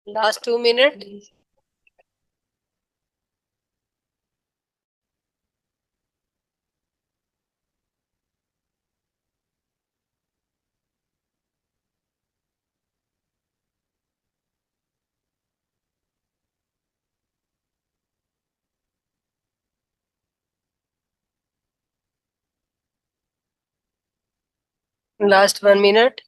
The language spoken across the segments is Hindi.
Last 2 minutes. Last 1 minute.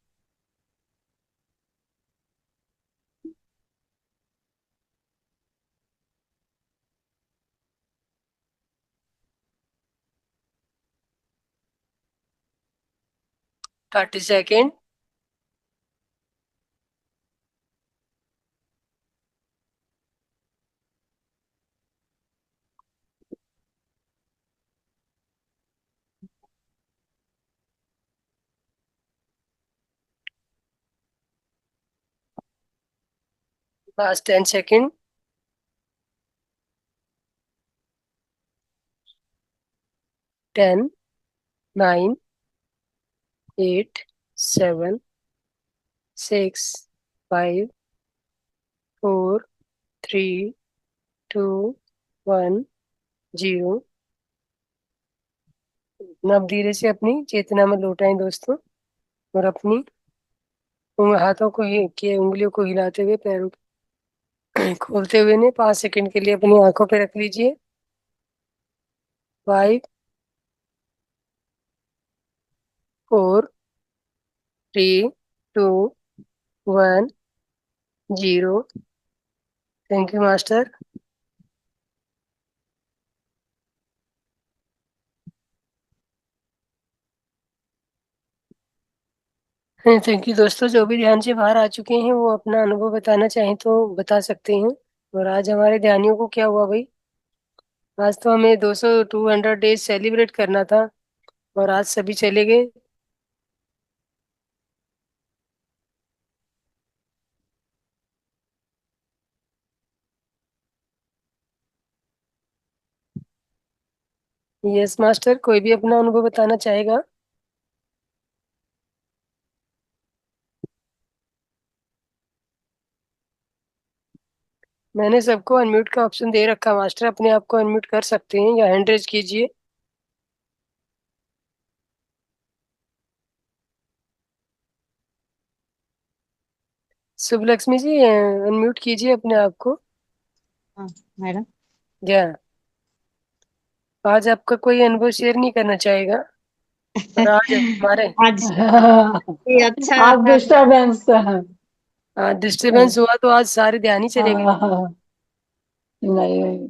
30 seconds. Last 10 seconds. 10, 9, 8, 7, 6, 5, 4, 3, 2, 1, 0। अब धीरे से अपनी चेतना में लौटाएं दोस्तों, और अपनी हाथों को के उंगलियों को हिलाते हुए पैरों खोलते हुए ने 5 सेकंड के लिए अपनी आंखों पे रख लीजिए। 5, 4, 3, 2, 1, 0। Thank you master. Thank you दोस्तों, जो भी ध्यान से बाहर आ चुके हैं वो अपना अनुभव बताना चाहें तो बता सकते हैं। और आज हमारे ध्यानियों को क्या हुआ भाई? आज तो हमें 200 डेज सेलिब्रेट करना था, और आज सभी चले गए। यस मास्टर, कोई भी अपना अनुभव बताना चाहेगा? मैंने सबको अनम्यूट का ऑप्शन दे रखा मास्टर, अपने आप को अनम्यूट कर सकते हैं या हैंड रेज कीजिए। शुभ लक्ष्मी जी, अनम्यूट कीजिए अपने आप को। हाँ मैडम। क्या आज आपका कोई अनुभव शेयर नहीं करना चाहेगा? और आज हमारे आज ये अच्छा आज था। डिस्टर्बेंस है। डिस्टरबेंस हुआ तो आज सारे ध्यान ही चले गए। नहीं नहीं नहीं,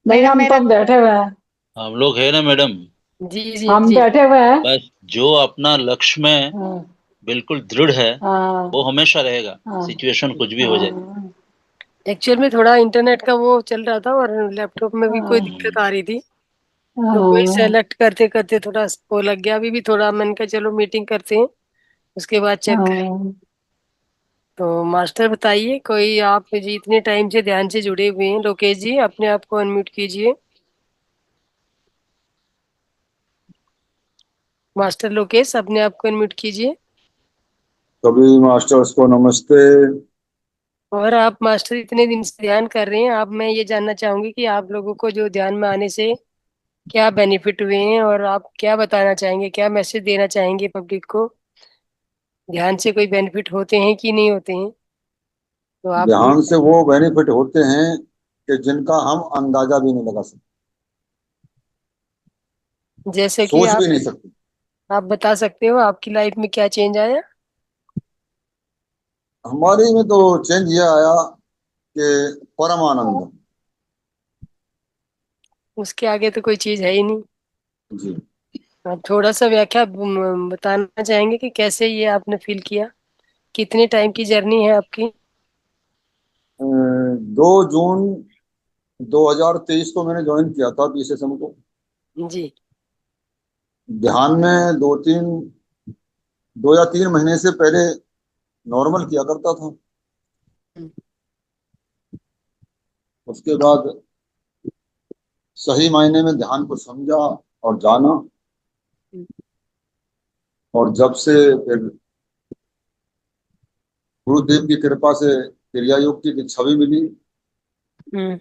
मैडम हम मेरा तो बैठे हुए हैं। हम लोग है ना मैडम। जी जी हम जी। बैठे हुए हैं। बस जो अपना लक्ष्य में हाँ बिल्कुल दृढ़ है हाँ वो हमेशा रहेगा, हाँ सिचुएशन कुछ भी हो जाए। हाँ एक्चुअल में थोड़ा इंटरनेट का वो चल रहा था, और लैपटॉप में भी कोई हाँ दिक्कत आ रही थी, तो कोई हाँ सेलेक्ट करते करते थोड़ा वो लग गया। अभी भी थोड़ा मन का चलो मीटिंग करते हैं, उसके बाद चेक करें। हाँ। तो मास्टर बताइए, कोई आप जी इतने टाइम से ध्यान से जुड़े हुए हैं, लोकेश जी अपने आप को अनम्यूट कीजिए। मास्टर लोकेश अपने आप को अनम्यूट कीजिए। सभी मास्टर्स को नमस्ते। और आप मास्टर इतने दिन से ध्यान कर रहे हैं, आप मैं ये जानना चाहूंगी कि आप लोगों को जो ध्यान में आने से क्या बेनिफिट हुए हैं, और आप क्या बताना चाहेंगे, क्या मैसेज देना चाहेंगे पब्लिक को? ध्यान से कोई बेनिफिट होते हैं कि नहीं होते हैं? तो आप ध्यान से वो बेनिफिट होते हैं कि जिनका हम अंदाजा भी नहीं लगा सकते, जैसे कि सोच आप भी नहीं सकते। आप बता सकते हो आपकी लाइफ में क्या चेंज आया? हमारे में तो चेंज ये आया कि परम आनंद। उसके आगे तो कोई चीज है ही नहीं। जी। आप थोड़ा सा व्याख्या बताना चाहेंगे कि कैसे ये आपने फील किया? कितने टाइम की जर्नी है आपकी? 2 जून 2023 को मैंने ज्वाइन किया था बीएसएसएम को। जी। ध्यान में 2 या 3 महीने से पहले नॉर्मल किया करता था। उसके बाद सही मायने में ध्यान को समझा और जाना, और जब से फिर गुरुदेव की कृपा से क्रिया योग की दीक्षा भी मिली हम्म।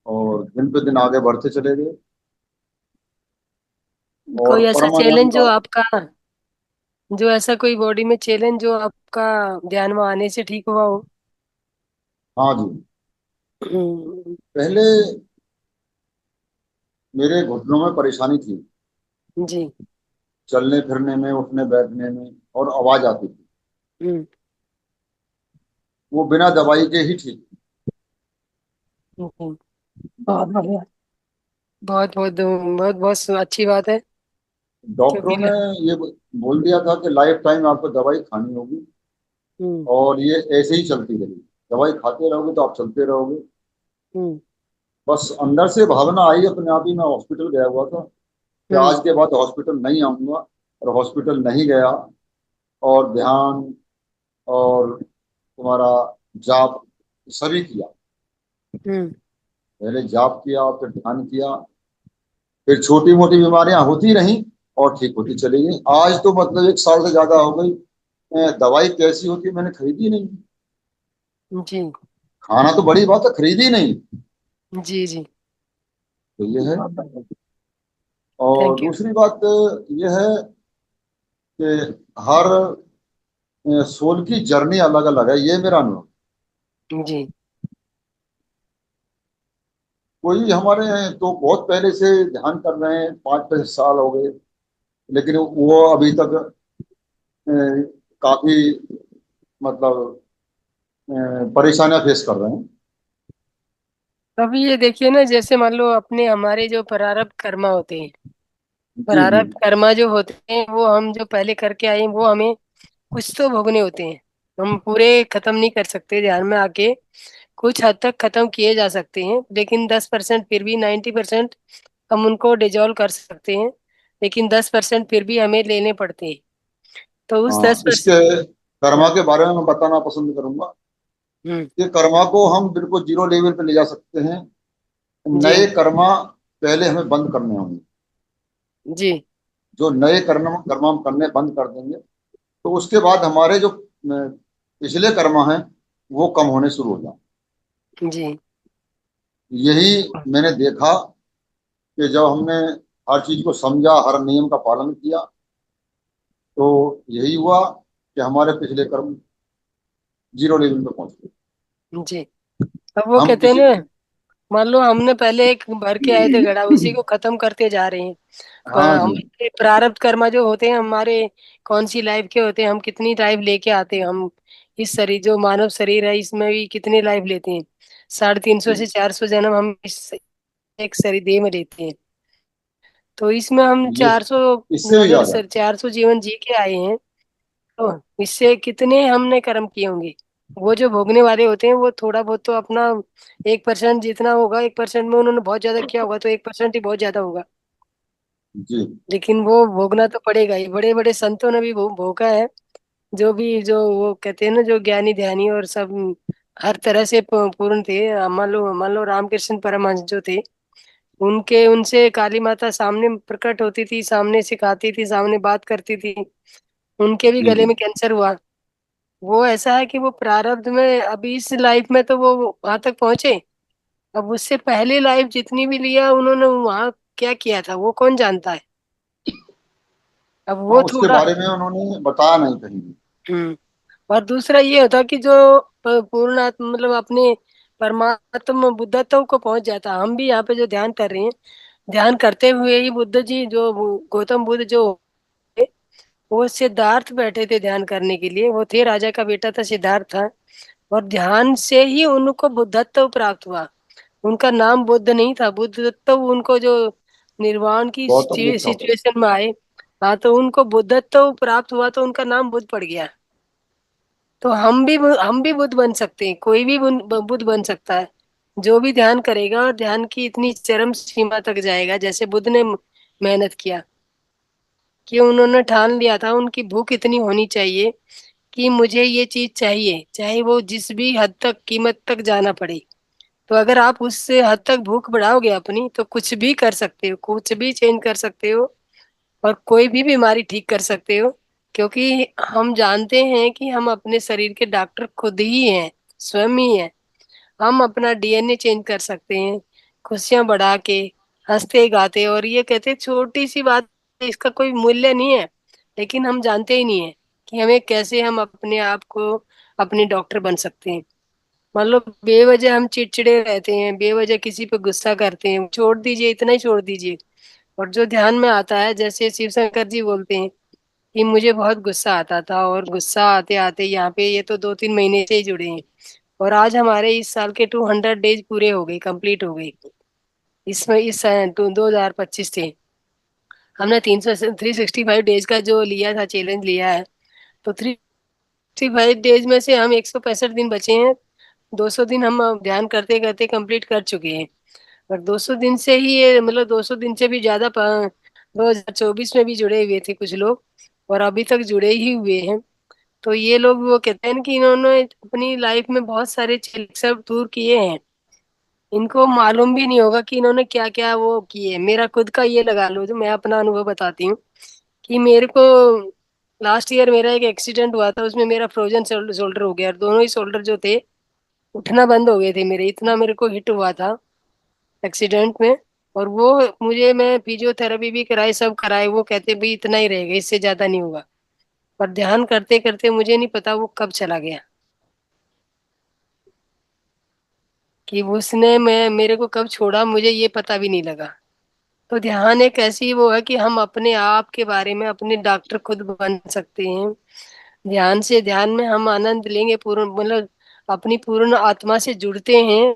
और दिन पे दिन आगे बढ़ते चले गए। और कोई ऐसा परमानंद चैलेंज का, जो आपका, जो ऐसा कोई बॉडी में चैलेंज जो आपका ध्यान में आने से ठीक हुआ हो? हाँ जी, हम्म। पहले मेरे घुटनों में परेशानी थी, जी। चलने फिरने में, उठने बैठने में, और आवाज आती थी। हम्म। वो बिना दवाई के ही ठीक। हम्म। बहुत बढ़िया। बहुत बहुत बहुत बहुत अच्छी बात है। डॉक्टरों क्योंकि ने ये बोल दिया था कि लाइफ टाइम आपको दवाई खानी होगी हम्म। और ये ऐसे ही चलती रहेगी। दवाई खाते रहोगे तो आप चलते रहोगे। हम्म। बस अंदर से भावना आई अपने आप ही। मैं हॉस्पिटल गया हुआ था कि हम्म। आज के बाद हॉस्पिटल नहीं आऊंगा, और हॉस्पिटल नहीं गया। और ध्यान और तुम्हारा जाप सभी किया। हम्म। पहले जाप किया, फिर ध्यान किया, फिर छोटी मोटी बीमारियां होती रहीं और ठीक होती चली गई। आज तो मतलब 1 साल से ज्यादा हो गई। दवाई कैसी होती है मैंने खरीदी नहीं। जी। खाना तो बड़ी बात है, खरीदी नहीं। जी। जी। तो ये है। बहुत बढ़िया। और थैंक यू। दूसरी बात ये है कि हर सोल की जर्नी अलग अलग है, ये मेरा अनुभव। जी। कोई हमारे हैं तो बहुत पहले से ध्यान कर रहे हैं, 5-6 साल हो गए, लेकिन वो अभी तक अ, काफी मतलब परेशानियां फेस कर रहे हैं। अभी ये देखिए ना, जैसे मान लो अपने हमारे जो प्रारब्ध कर्मा होते हैं, जी जी। प्रारब्ध कर्मा जो होते हैं वो हम जो पहले करके आए हैं वो हमें कुछ तो भोगने होते हैं। हम पूरे खत्म नहीं कर सकते ध्यान में आके। कुछ हद तक खत्म किए जा सकते हैं, लेकिन 10% फिर भी 90% हम उनको डिजोल्व कर सकते हैं। लेकिन 10% फिर भी हमें लेने पड़ते हैं। तो उस दस हाँ, इसके परसेंट कर्मा हाँ। के बारे में मैं बताना पसंद करूंगा हम्म। कि कर्मा को हम बिल्कुल जीरो लेवल पे ले जा सकते हैं। जी। नए कर्मा पहले हमें बंद करने होंगे। जी। जो नए कर्म कर्म हम करने बंद कर देंगे तो उसके बाद हमारे जो पिछले कर्म हैं वो कम होने शुरू हो जाए। जी। यही मैंने देखा कि जब हमने हर चीज को समझा, हर नियम का पालन किया, तो यही हुआ कि हमारे पिछले कर्म जीरो लेवल पे पहुंच गए। जी। अब वो हम कहते हैं किसी, ना, मान लो हमने पहले एक भर के आए थे घड़ा, उसी को खत्म करते जा रहे हैं। हाँ जी हमारे प्रारब्ध कर्मा जो होते हैं हमारे, कौन सी लाइफ के होते हैं, हम कितनी लाइफ लेके आते हैं हम। इस शरीर जो मानव शरीर है इसमें भी कितनी लाइफ लेते हैं। 350 से जी, 400 जन्म हम इस एक शरीर देह में लेते हैं। तो इसमें हम ये 400, इससे भी अगर ज्यादा। सर 400 जीवन जी के आए हैं तो इससे कितने हमने कर्म किए होंगे। वो जो भोगने वाले होते हैं वो थोड़ा बहुत तो अपना 1% जितना होगा, 1% में उन्होंने बहुत ज्यादा किया होगा तो 1% ही बहुत ज्यादा होगा। जी लेकिन वो भोगना तो पड़ेगा ही। बड़े बड़े संतों ने भी भोगा है। जो भी जो वो कहते हैं ना, जो ज्ञानी ध्यानी और सब हर तरह से पूर्ण थे। मान लो रामकृष्ण परमहंस जो थे, उनके उनसे काली माता सामने प्रकट होती थी, सामने सिखाती थी, सामने बात करती थी। उनके भी जी गले जी। में कैंसर हुआ। वो ऐसा है कि वो प्रारब्ध में अभी इस लाइफ में तो वो वहां तक पहुंचे। अब उससे पहले लाइफ जितनी भी लिया उन्होंने वहां क्या किया था वो कौन जानता है। अब हाँ, वो उसके थोड़ा बारे में उन्होंने बताया नहीं कहीं भी। हम्म। और दूसरा ये होता कि जो पूर्ण आत्म मतलब अपने परमात्मा बुद्धत्व को पहुंच जाता। हम भी यहाँ पे जो ध्यान कर रहे हैं, ध्यान करते हुए ही बुद्ध जी जो गौतम बुद्ध जो थे, वो सिद्धार्थ बैठे थे ध्यान करने के लिए। वो थे राजा का बेटा था सिद्धार्थ था। और ध्यान से ही उनको बुद्धत्व प्राप्त हुआ। उनका नाम बुद्ध नहीं था। बुद्धत्व उनको जो निर्वाण की गौतम बुद्ध था। सिचुएशन में आए, हाँ, तो उनको बुद्धत्व प्राप्त हुआ तो उनका नाम बुद्ध पड़ गया। तो हम भी बुद्ध बन सकते हैं। कोई भी बुद्ध बन सकता है जो भी ध्यान करेगा और ध्यान की इतनी चरम सीमा तक जाएगा, जैसे बुद्ध ने मेहनत किया कि उन्होंने ठान लिया था। उनकी भूख इतनी होनी चाहिए कि मुझे ये चीज चाहिए, चाहे वो जिस भी हद तक कीमत तक जाना पड़े। तो अगर आप उससे हद तक भूख बढ़ाओगे अपनी, तो कुछ भी कर सकते हो, कुछ भी चेंज कर सकते हो, और कोई भी बीमारी ठीक कर सकते हो। क्योंकि हम जानते हैं कि हम अपने शरीर के डॉक्टर खुद ही हैं। स्वयं ही है। हम अपना डीएनए चेंज कर सकते हैं, खुशियां बढ़ा के, हंसते गाते। और ये कहते छोटी सी बात है, इसका कोई मूल्य नहीं है, लेकिन हम जानते ही नहीं है कि हमें कैसे हम अपने आप को अपने डॉक्टर बन सकते हैं। मतलब बेवजह हम चिड़चिड़े रहते हैं, बेवजह किसी पे गुस्सा करते हैं, छोड़ दीजिए, इतना ही छोड़ दीजिए। और जो ध्यान में आता है, जैसे शिव शंकर जी बोलते हैं कि मुझे बहुत गुस्सा आता था, और गुस्सा आते आते यहाँ पे ये तो 2-3 महीने से ही जुड़े हैं। और आज हमारे इस साल के 200 डेज पूरे हो गए, कंप्लीट हो गए। इसमें इस 2025 थे, हमने 365 डेज का जो लिया था, चैलेंज लिया है। तो 365 डेज में से हम 165 दिन बचे हैं। 200 दिन हम ध्यान करते करते कंप्लीट कर चुके हैं। और 200 दिन से ही ये, मतलब 200 दिन से भी ज्यादा 2024 में भी जुड़े हुए थे कुछ लोग, और अभी तक जुड़े ही हुए हैं। तो ये लोग वो कहते हैं कि इन्होंने अपनी लाइफ में बहुत सारे सब दूर किए हैं। इनको मालूम भी नहीं होगा कि इन्होंने क्या क्या वो किए। मेरा खुद का ये लगा लो, जो मैं अपना अनुभव बताती हूँ कि मेरे को लास्ट ईयर मेरा एक एक्सीडेंट हुआ था, उसमें मेरा फ्रोजन शोल्डर हो गया, और दोनों ही शोल्डर जो थे उठना बंद हो गए थे मेरे, इतना मेरे को हिट हुआ था एक्सीडेंट में। और वो मुझे, मैं फिजियोथेरेपी भी कराई, सब कराए, वो कहते भाई इतना ही रहेगा, इससे ज्यादा नहीं होगा। पर ध्यान करते करते मुझे नहीं पता वो कब चला गया, कि उसने मैं मेरे को कब छोड़ा, मुझे ये पता भी नहीं लगा। तो ध्यान एक ऐसी वो है कि हम अपने आप के बारे में अपने डॉक्टर खुद बन सकते हैं। ध्यान से, ध्यान में हम आनंद लेंगे पूर्ण, मतलब अपनी पूर्ण आत्मा से जुड़ते हैं,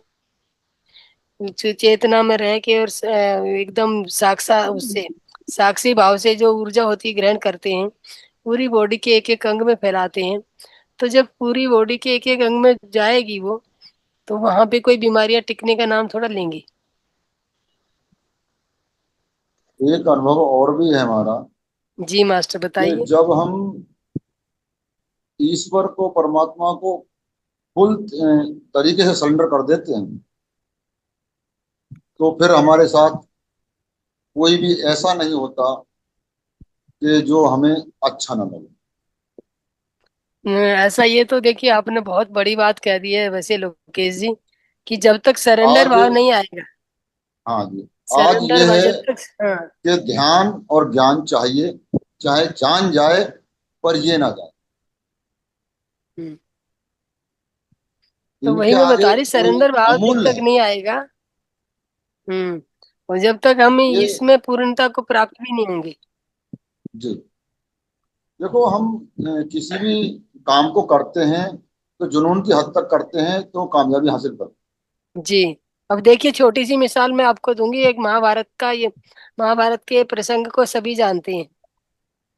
चेतना में रह के, और एकदम उससे साक्षी भाव से जो ऊर्जा होती है ग्रहण करते हैं, पूरी बॉडी के एक एक अंग में फैलाते हैं। तो जब पूरी बॉडी के एक एक अंग में जाएगी वो, तो वहां पे कोई बीमारियां टिकने का नाम थोड़ा लेंगी। एक अनुभव और भी है हमारा जी मास्टर, कि बताइए। जब हम ईश्वर को, परमात्मा को फुल तरीके से सरेंडर कर देते हैं, तो फिर हमारे साथ कोई भी ऐसा नहीं होता कि जो हमें अच्छा ना लगे। ऐसा, ये तो देखिए आपने बहुत बड़ी बात कह दी है वैसे लोकेश जी, कि जब तक सरेंडर आज, भाव नहीं आएगा, हाँ जी, आज सरेंडर ये भाव है जब तक, हाँ। कि ध्यान और ज्ञान चाहिए, चाहे जान जाए पर ये ना जाए। हम्म। तो इनके वही मैं आगे बता रही, कोई सरेंडर भाव जब अमूल्य तक है। नहीं आएगा। हम्म। और जब तक हम ये, इसमें पूर्णता को प्राप्त भी नहीं होंगे। जी, देखो हम किसी भी काम को करते हैं तो जुनून की हद तक करते हैं तो कामयाबी हासिल करते जी। अब देखिए, छोटी सी मिसाल मैं आपको दूंगी, एक महाभारत का, ये महाभारत के प्रसंग को सभी जानते हैं।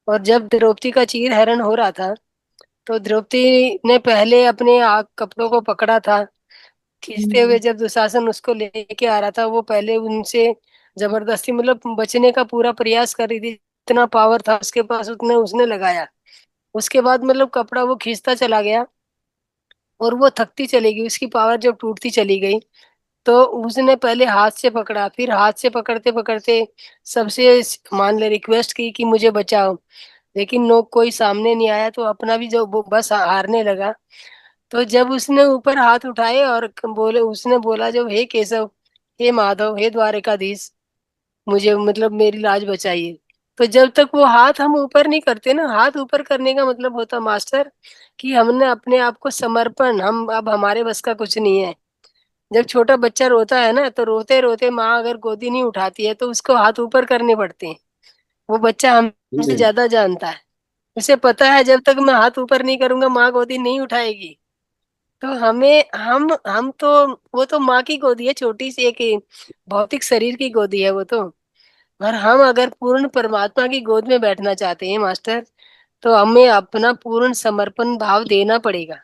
और जब द्रौपदी का चीर हरण हो रहा था, तो द्रौपदी ने पहले अपने कपड़ों को पकड़ा था, खींचते हुए जब दुशासन उसको लेके आ रहा था, वो पहले उनसे जबरदस्ती, मतलब बचने का पूरा प्रयास कर रही थी, इतना पावर था उसके पास, उतने उसने लगाया। उसके बाद मतलब कपड़ा वो खींचता चला गया, और वो थकती चली गई, उसकी पावर जब टूटती चली गई, तो उसने पहले हाथ से पकड़ा, फिर हाथ से पकड़ते पकड़ते सबसे मान ले रिक्वेस्ट की कि मुझे बचाओ। लेकिन नो, कोई सामने नहीं आया, तो अपना भी जो वो बस हारने लगा। तो जब उसने ऊपर हाथ उठाए और बोले, उसने बोला जो, हे केशव, हे माधव, हे द्वारिकाधीश, मुझे, मतलब मेरी लाज बचाइए। तो जब तक वो हाथ हम ऊपर नहीं करते ना, हाथ ऊपर करने का मतलब होता मास्टर कि हमने अपने आप को समर्पण, हम अब हमारे बस का कुछ नहीं है। जब छोटा बच्चा रोता है ना, तो रोते रोते माँ अगर गोदी नहीं उठाती है, तो उसको हाथ ऊपर करने पड़ते हैं। वो बच्चा हैं। हमसे जी, ज्यादा जानता है, उसे पता है जब तक मैं हाथ ऊपर नहीं करूंगा माँ गोदी नहीं उठाएगी। तो हमें, हम तो, वो तो माँ की गोदी है, छोटी सी एक भौतिक शरीर की गोदी है वो तो। और हम अगर पूर्ण परमात्मा की गोद में बैठना चाहते हैं मास्टर, तो हमें अपना पूर्ण समर्पण भाव देना पड़ेगा।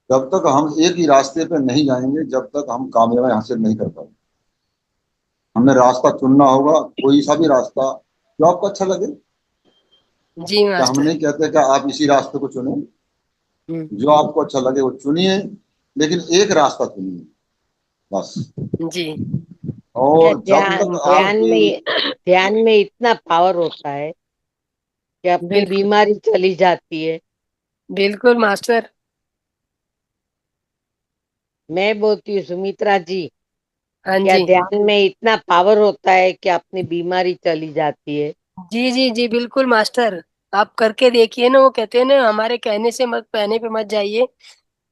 जब तक हम एक ही रास्ते पे नहीं जाएंगे, जब तक हम कामयाबी हासिल नहीं कर पाएंगे। हमें रास्ता चुनना होगा, कोई सा भी रास्ता जो आपको अच्छा लगे। जी क्या हम मास्टर। नहीं कहते कि आप इसी रास्ते को चुनें, हम्म। जो आपको अच्छा लगे वो चुनिए, लेकिन एक रास्ता चुनिए बस। जी। या और जब तक आपकी, ध्यान में इतना पावर होता है कि अपनी बिल्कुल। बीमारी चली जाती है, बिल्कुल मास्टर। मैं बोलती हूँ सुमित्रा जी, हाँ क्या जी। ध्यान में इतना पावर होता है कि अपनी बीमारी चली जाती है? जी जी जी बिल्कुल मास्टर। आप करके देखिए ना, वो कहते हैं ना हमारे कहने से मत, कहने पे मत जाइए।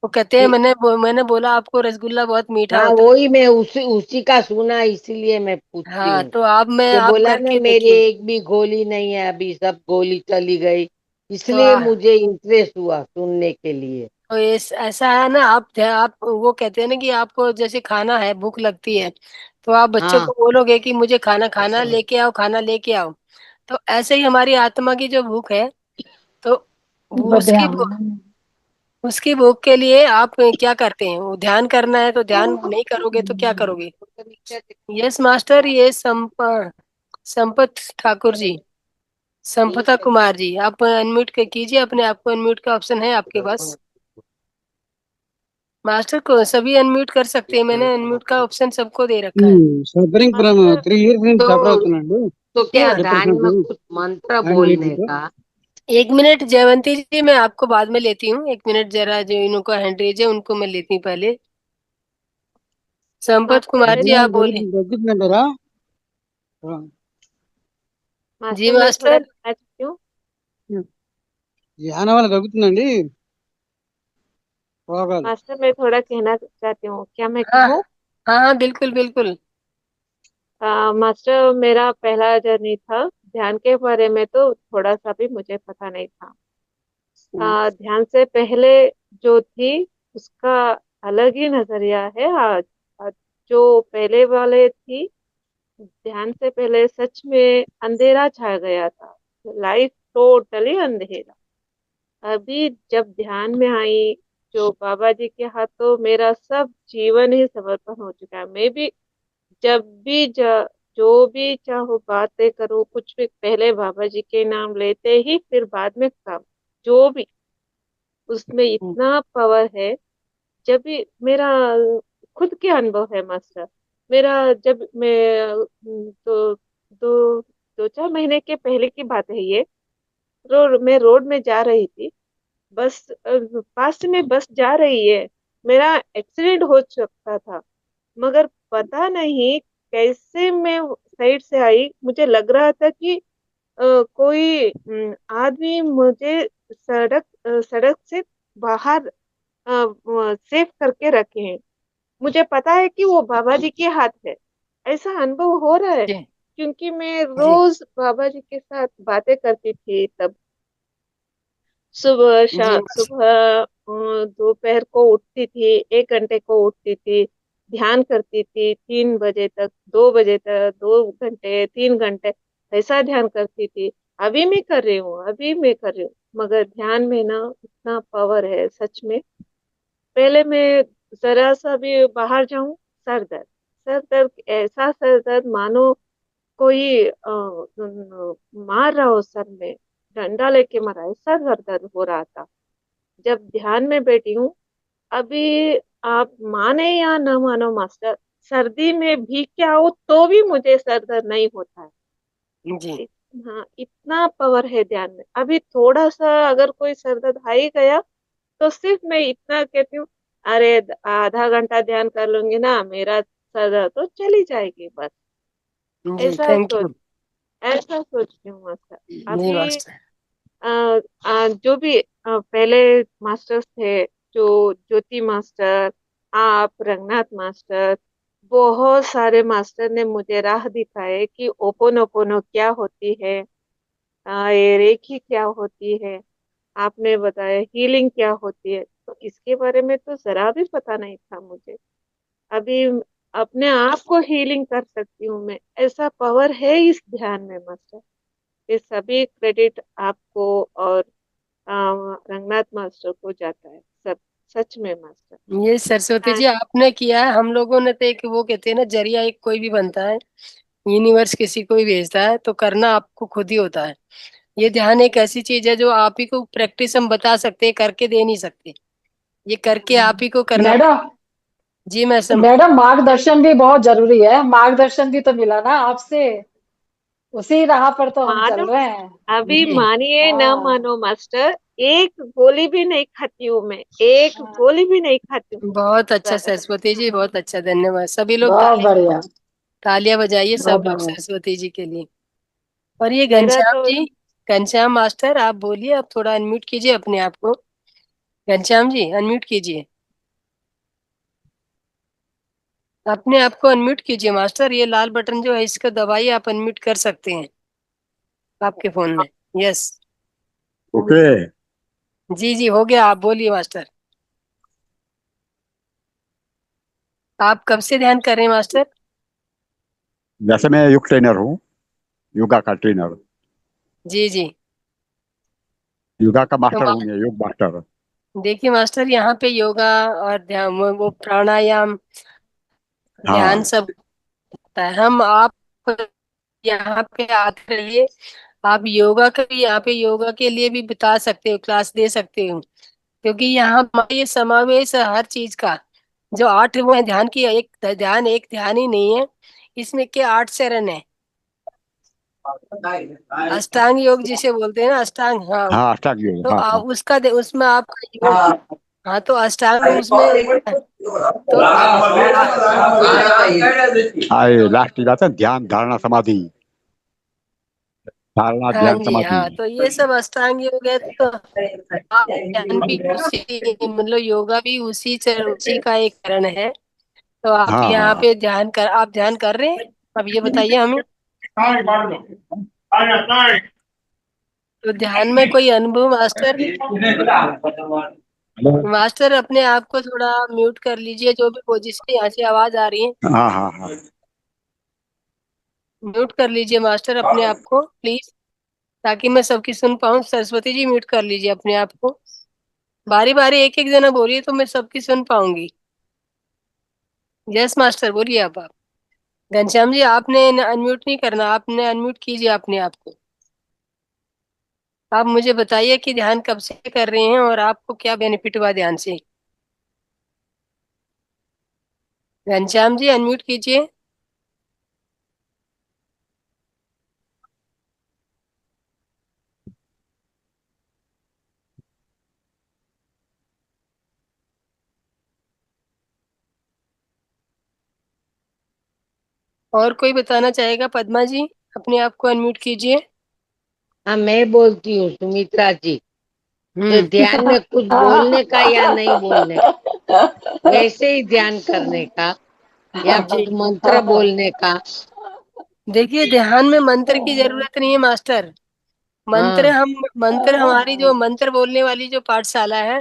वो कहते हैं कि- मैंने बोला आपको रसगुल्ला बहुत मीठा हाँ, होता वही मैं उसी उसी का सुना, इसीलिए मैं है। पूछती हाँ हूँ। तो ये आप बोला ना करके मेरी देखिए। एक भी गोली नहीं है, अभी सब गोली चली गई, तो इसलिए मुझे इंटरेस्ट हुआ सुनने के लिए। तो ऐसा है ना, आप वो कहते हैं ना कि आपको जैसे खाना है, भूख लगती है, तो आप बच्चों हाँ, को बोलोगे कि मुझे खाना खाना लेके आओ, खाना लेके आओ। तो ऐसे ही हमारी आत्मा की जो भूख है, तो वो उसकी ध्यान। उसकी भूख के लिए आप क्या करते हैं, वो ध्यान करना है, तो ध्यान नहीं करोगे तो क्या करोगे। यस मास्टर, ये संपत ठाकुर जी, संपता कुमार जी, आप अनम्यूट कीजिए अपने आप को, अनम्यूट का ऑप्शन है आपके पास। मास्टर को सभी अनम्यूट कर सकते हैं, मैंने अनम्यूट का ऑप्शन सबको दे रखा है। సఫరింగ్ ఫ్రమ్ 3 years నుంచి సఫర్ तो అవుతున్నాండి तो क्या ध्यान डिप्रेशन में తో कुछ मंत्र बोलने యాంగ్జైటీతో का? एक मिनट जयवंती जी, मैं आपको बाद में लेती हूँ, एक मिनट जरा, जो इनको हैंड रेज है उनको मैं लेती हूँ पहले। संपत मास्टर कुमार मैं जी ధ్యానం आप बोले। తగ్గుతుందంటారా? जी मास्टर मैं थोड़ा मास्टर। कहना चाहती हूँ। ధ్యానం వల్ల తగ్గుతుందండి రోగాలు. मास्टर मैं थोड़ा कहना चाहती हूँ, क्या मैं हाँ कहूँ? हाँ हाँ बिल्कुल बिल्कुल। मास्टर मेरा पहला जर्नी था ध्यान के बारे में, तो थोड़ा सा भी मुझे पता नहीं था। ध्यान से पहले जो थी उसका अलग ही नजरिया है। आज जो पहले वाले थी, ध्यान से पहले सच में अंधेरा छा गया था, लाइफ टोटली अंधेरा। अभी जब ध्यान में आई, जो बाबा जी के हाथों मेरा सब जीवन ही समर्पण हो चुका है। मैं भी जब भी जो भी चाहो बातें करो, कुछ भी, पहले बाबा जी के नाम लेते ही फिर बाद में काम, जो भी, उसमें इतना पावर है। जब भी मेरा खुद के अनुभव है मास्टर, मेरा जब मैं तो दो 2-4 महीने के पहले की बात है ये। मैं रोड में जा रही थी, बस पास में बस जा रही है, मेरा एक्सीडेंट हो सकता था, मगर पता नहीं कैसे मैं साइड से आई। मुझे लग रहा था कि कोई आदमी मुझे सड़क से बाहर सेफ करके रखे हैं। मुझे पता है कि वो बाबा जी के हाथ है, ऐसा अनुभव हो रहा है, जी क्योंकि मैं जी रोज बाबा जी के साथ बातें करती थी तब। सुबह जी सुबह दोपहर को उठती थी, 1 घंटे को उठती थी, ध्यान करती थी 3 बजे तक, 2 बजे तक, 2 घंटे, 3 घंटे, ऐसा ध्यान करती थी। अभी मैं कर रही हूँ, अभी मैं कर रही हूँ, मगर ध्यान में ना इतना पावर है सच में। पहले मैं जरा सा भी बाहर जाऊं, सर दर्द, सर दर्द, ऐसा सर दर्द मानो कोई मार रहा हो सर में, डंडा लेके मारा, ऐसा सर दर्द हो रहा था। जब ध्यान में बैठी हूँ अभी, आप माने या न मानो मास्टर, सर्दी में भीग के आओ तो भी मुझे सर दर्द नहीं होता है। जी इत- हाँ, इतना पावर है ध्यान में। अभी थोड़ा सा अगर कोई सर दर्द आ ही गया, तो सिर्फ मैं इतना कहती हूँ, अरे आधा घंटा ध्यान कर लूंगी ना, मेरा सर दर्द तो चली जाएगी बस। जी ऐसा थैंक सोच यू। ऐसा सोचती हूँ मास्टर। जी अभी मास्टर। जो भी पहले मास्टर्स थे, जो ज्योति मास्टर, आप रंगनाथ मास्टर, बहुत सारे मास्टर ने मुझे राह दिखाए कि ओपोनोपोनो क्या होती है, ये रेखी क्या होती है, आपने बताया हीलिंग क्या होती है। तो इसके बारे में तो जरा भी पता नहीं था मुझे। अभी अपने आप को हीलिंग कर सकती हूँ मैं, ऐसा पावर है इस ध्यान में मास्टर। ये सभी क्रेडिट आपको और रंगनाथ मास्टर को जाता है सब, सच में मास्टर। ये सरस्वती हाँ, जी आपने किया है, हम लोगों ने तो एक वो कहते हैं ना, जरिया एक कोई भी बनता है, यूनिवर्स किसी को भी भेजता है, तो करना आपको खुद ही होता है। ये ध्यान एक ऐसी चीज है जो आप ही को प्रैक्टिस हम बता सकते हैं, करके दे नहीं सकते। ये करके आप ही को करना पड़ेगा। मैडम, जी मैं मैडम मार्गदर्शन भी बहुत जरूरी है, मार्गदर्शन भी तो मिला ना आपसे, उसी राह पर तो हम चल मानो, रहे हैं। अभी जी मानिए ना हाँ। मानो मास्टर, एक गोली भी नहीं खाती हूँ, मैं एक गोली भी नहीं खाती हूँ बहुत अच्छा सर। सरस्वती जी, बहुत अच्छा, धन्यवाद। सभी लोग बहुत बढ़िया। तालियां बजाइए बहुत सब लोग बढ़िया। सरस्वती जी के लिए। और ये मेरा घनश्याम तो जी, घनश्याम मास्टर आप बोलिए, आप थोड़ा अनम्यूट कीजिए अपने आप को। घनश्याम जी अनम्यूट कीजिए, अपने आप को अनम्यूट कीजिए मास्टर। ये लाल बटन जो है इसको दबाइए, आप अनम्यूट कर सकते हैं आपके फोन में। Yes, okay. जी जी हो गया, आप बोलिए मास्टर। आप कब से ध्यान कर रहे हैं मास्टर? वैसे मैं योग ट्रेनर हूँ, योगा का ट्रेनर, जी जी। योगा का तो मास्टर हूँ मैं, योग मास्टर। देखिए मास्टर, यहाँ पे योगा और ध्यान, वो प्राणायाम, ध्यान हाँ सब होता है। हम आप यहाँ पे आते रहिए। आप योगा का भी, यहाँ पे योगा के लिए भी बता सकते हो, क्लास दे सकते हो, क्योंकि यहाँ हमारे ये समावेश है हर चीज का। जो 8 वो है ध्यान की, एक ध्यान ही नहीं है, इसमें के 8 चरण है। अष्टांग योग जिसे बोलते हैं ना, अष्टांग, हाँ। हाँ, अष्टांग योग, तो हाँ हाँ। उसमें आपका योग, हाँ तो अष्टांग उसमें, तो आए लास्ट की बात है, ध्यान धारणा समाधि, धारणा हाँ ध्यान जी, समाधि। हाँ तो ये सब अष्टांग योग है। तो आप ध्यान भी उसी, मतलब योगा भी उसी का एक चरण है। तो आप हाँ यहाँ हाँ। पे आप ध्यान कर रहे हैं? अब ये बताइए हमें, तो ध्यान में कोई अनुभव मास्टर? हेलो। मास्टर अपने आप को थोड़ा म्यूट कर लीजिए, जो भी पोजीशन यहाँ से आवाज आ रही है हाँ हाँ हाँ। म्यूट कर लीजिए मास्टर अपने आप को प्लीज, ताकि मैं सबकी सुन पाऊँ। सरस्वती जी म्यूट कर लीजिए अपने आप को, बारी बारी एक एक जना बोलिए तो मैं सबकी सुन पाऊंगी। यस मास्टर, बोलिए आप। घनश्याम जी आपने अनम्यूट नहीं करना, आपने अनम्यूट कीजिए अपने आप को। आप मुझे बताइए कि ध्यान कब से कर रहे हैं और आपको क्या बेनिफिट हुआ ध्यान से। घनश्याम जी अनम्यूट कीजिए। और कोई बताना चाहेगा? पद्मा जी अपने आप को अनम्यूट कीजिए। हाँ, मैं बोलती हूँ सुमित्रा जी। तो हम्म। ध्यान में कुछ बोलने का या नहीं बोलने का, वैसे ही ध्यान करने का, या जी कुछ मंत्र बोलने का? देखिए, ध्यान में मंत्र की जरूरत नहीं है मास्टर। हाँ, मंत्र हमारी जो मंत्र बोलने वाली जो पाठशाला है,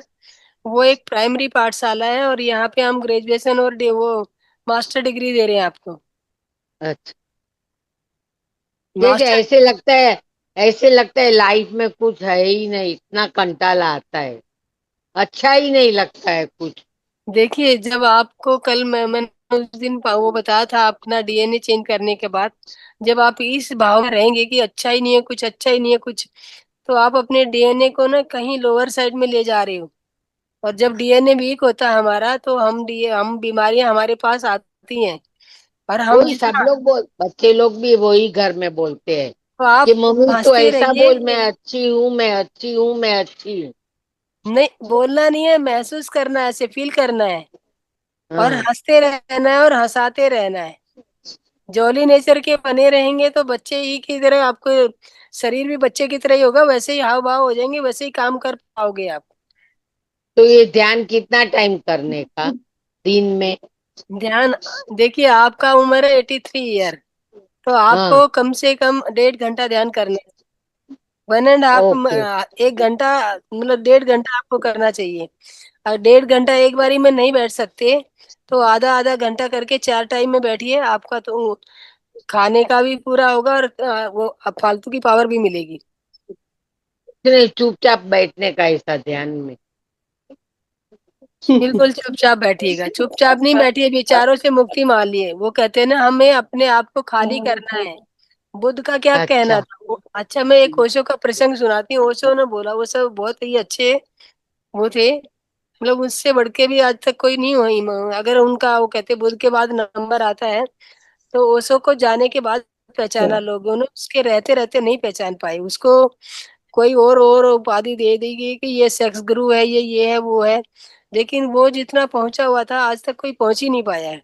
वो एक प्राइमरी पाठशाला है, और यहाँ पे हम ग्रेजुएशन और वो मास्टर डिग्री दे रहे हैं आपको। अच्छा। देख, मास्टर, ऐसे लगता है लाइफ में कुछ है ही नहीं, इतना कंटाला आता है, अच्छा ही नहीं लगता है कुछ। देखिए जब आपको कल मैंने उस दिन वो बताया था अपना डीएनए चेंज करने के बाद, जब आप इस भाव में रहेंगे कि अच्छा ही नहीं है कुछ, अच्छा ही नहीं है कुछ, तो आप अपने डीएनए को ना कहीं लोअर साइड में ले जा रहे हो। और जब डीएनए वीक होता है हमारा, तो हम बीमारियां हमारे पास आती हैं। और हम वही सब जितना, लोग बच्चे लोग भी वही घर में बोलते हैं तो कि आप मम्मी तो हंसते ऐसा रहिए। बोल, मैं अच्छी हूँ, मैं अच्छी हूँ, मैं अच्छी हूँ। नहीं बोलना नहीं है, महसूस करना है, ऐसे फील करना है, और हाँ, हंसते रहना है और हंसाते रहना है। जॉली नेचर के बने रहेंगे तो बच्चे ही की तरह आपको, शरीर भी बच्चे की तरह ही होगा, वैसे ही हाव भाव हो जाएंगे, वैसे ही काम कर पाओगे आप। तो ये ध्यान कितना टाइम करने का दिन में? ध्यान, देखिए आपका उम्र है 83 ईयर, तो हाँ, आपको कम से कम 1.5 घंटा ध्यान करना है। 1.5, ओके। 1 घंटा, मतलब 1.5 घंटा आपको करना चाहिए। और 1.5 घंटा एक बारी में नहीं बैठ सकते, तो आधा आधा घंटा करके 4 टाइम में बैठिए, आपका तो खाने का भी पूरा होगा, और वो फालतू की पावर भी मिलेगी। नहीं, चुपचाप बैठने का ऐसा ध्यान में। बिल्कुल चुपचाप बैठिएगा, चुपचाप नहीं बैठिए, विचारों से मुक्ति मान लिए। वो कहते हैं ना, हमें अपने आप को खाली करना है। बुद्ध का क्या कहना अच्छा। था अच्छा, मैं एक ओशो का प्रसंग सुनाती हूँ। ओशो ने बोला, वो सब बहुत ही अच्छे वो थे, मतलब उससे बढ़ के भी आज तक कोई नहीं हुई। अगर उनका, वो कहते बुद्ध के बाद नंबर आता है, तो ओशो को जाने के बाद पहचाना लोगों ने, उसके रहते रहते नहीं पहचान पाए उसको। कोई और उपाधि दे देगी कि ये सेक्स गुरु है, ये है, वो है। लेकिन वो जितना पहुंचा हुआ था आज तक कोई पहुंच ही नहीं पाया है।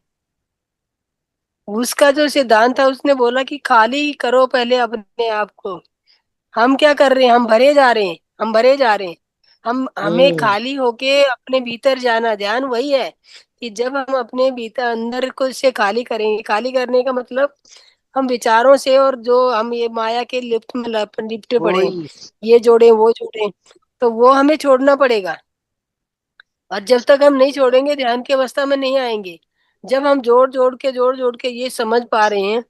उसका जो सिद्धांत था, उसने बोला कि खाली करो पहले अपने आप को। हम क्या कर रहे हैं? हम भरे जा रहे हैं, हम भरे जा रहे हैं। हमें हम्म। खाली होके अपने भीतर जाना। ध्यान वही है कि जब हम अपने भीतर अंदर को से खाली करेंगे। खाली करने का मतलब हम विचारों से, और जो हम ये माया के लिप्त में लिपटे पड़े हैं, वही। ये जोड़े वो जोड़े, तो वो हमें छोड़ना पड़ेगा। और जब तक हम नहीं छोड़ेंगे, ध्यान की अवस्था में नहीं आएंगे। जब हम जोड़ जोड़ के ये समझ पा रहे हैं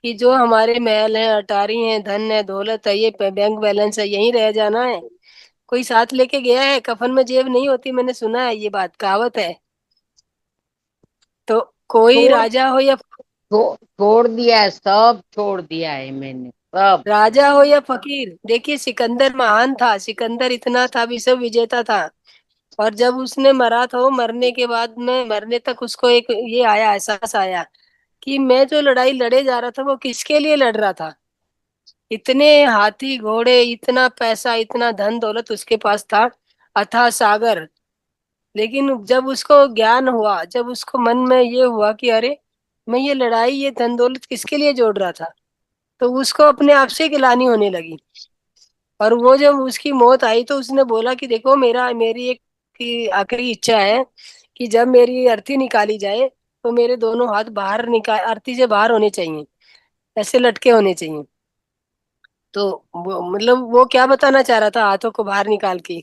कि जो हमारे महल है, अटारी है, धन है, दौलत है, ये बैंक बैलेंस है, यहीं रह जाना है। कोई साथ लेके गया है? कफन में जेब नहीं होती, मैंने सुना है, ये बात कहावत है। तो कोई छोड़ राजा हो या छोड़ दिया है, सब छोड़ दिया है मैंने, सब। राजा हो या फकीर, देखिए सिकंदर महान था। सिकंदर इतना था, विश्व विजेता था। और जब उसने मरा, तो मरने के बाद में, मरने तक उसको एक ये आया, एहसास आया कि मैं जो लड़ाई लड़े जा रहा था, वो किसके लिए लड़ रहा था। इतने हाथी घोड़े, इतना पैसा, इतना धन दौलत उसके पास था, अथाह सागर। लेकिन जब उसको ज्ञान हुआ, जब उसको मन में ये हुआ कि अरे, मैं ये लड़ाई, ये धन दौलत किसके लिए जोड़ रहा था, तो उसको अपने आप से गिलानी होने लगी। और वो जब उसकी मौत आई, तो उसने बोला कि देखो, मेरी एक की आखिरी इच्छा है कि जब मेरी अर्थी निकाली जाए, तो मेरे दोनों हाथ बाहर निकाल, अर्थी से बाहर होने चाहिए, ऐसे लटके होने चाहिए। तो वो मतलब वो क्या बताना चाह रहा था हाथों को बाहर निकाल के?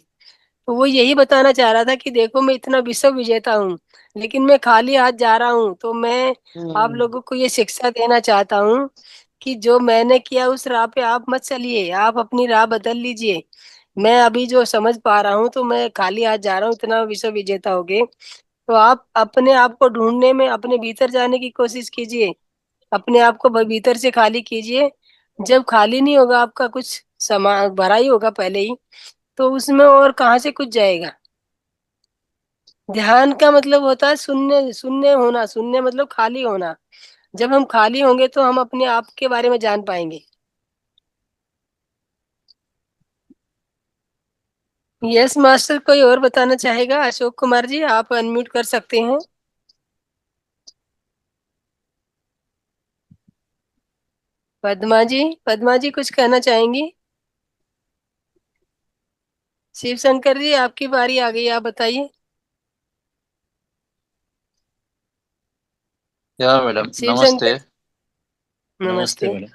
तो वो यही बताना चाह रहा था कि देखो, मैं इतना विश्व विजेता हूँ, लेकिन मैं खाली हाथ जा रहा हूँ। तो मैं आप हम्म। लोगों को ये शिक्षा देना चाहता हूँ कि जो मैंने किया, उस राह पे आप मत चलिए, आप अपनी राह बदल लीजिए। मैं अभी जो समझ पा रहा हूँ, तो मैं खाली हाथ जा रहा हूँ, इतना विश्व विजेता हो गए। तो आप अपने आप को ढूंढने में, अपने भीतर जाने की कोशिश कीजिए। अपने आप को भीतर से खाली कीजिए। जब खाली नहीं होगा, आपका कुछ सामान भरा ही होगा पहले ही, तो उसमें और कहाँ से कुछ जाएगा। ध्यान का मतलब होता है शून्य, शून्य होना। शून्य मतलब खाली होना। जब हम खाली होंगे, तो हम अपने आप के बारे में जान पाएंगे। यस मास्टर, कोई और बताना चाहेगा? अशोक कुमार जी, आप अनम्यूट कर सकते हैं। पद्मा जी, पद्मा जी कुछ कहना चाहेंगी? शिव शंकर जी, आपकी बारी आ गई, आप बताइए। या मैडम शिव नमस्ते। शंकर, नमस्ते नमस्ते मैडम।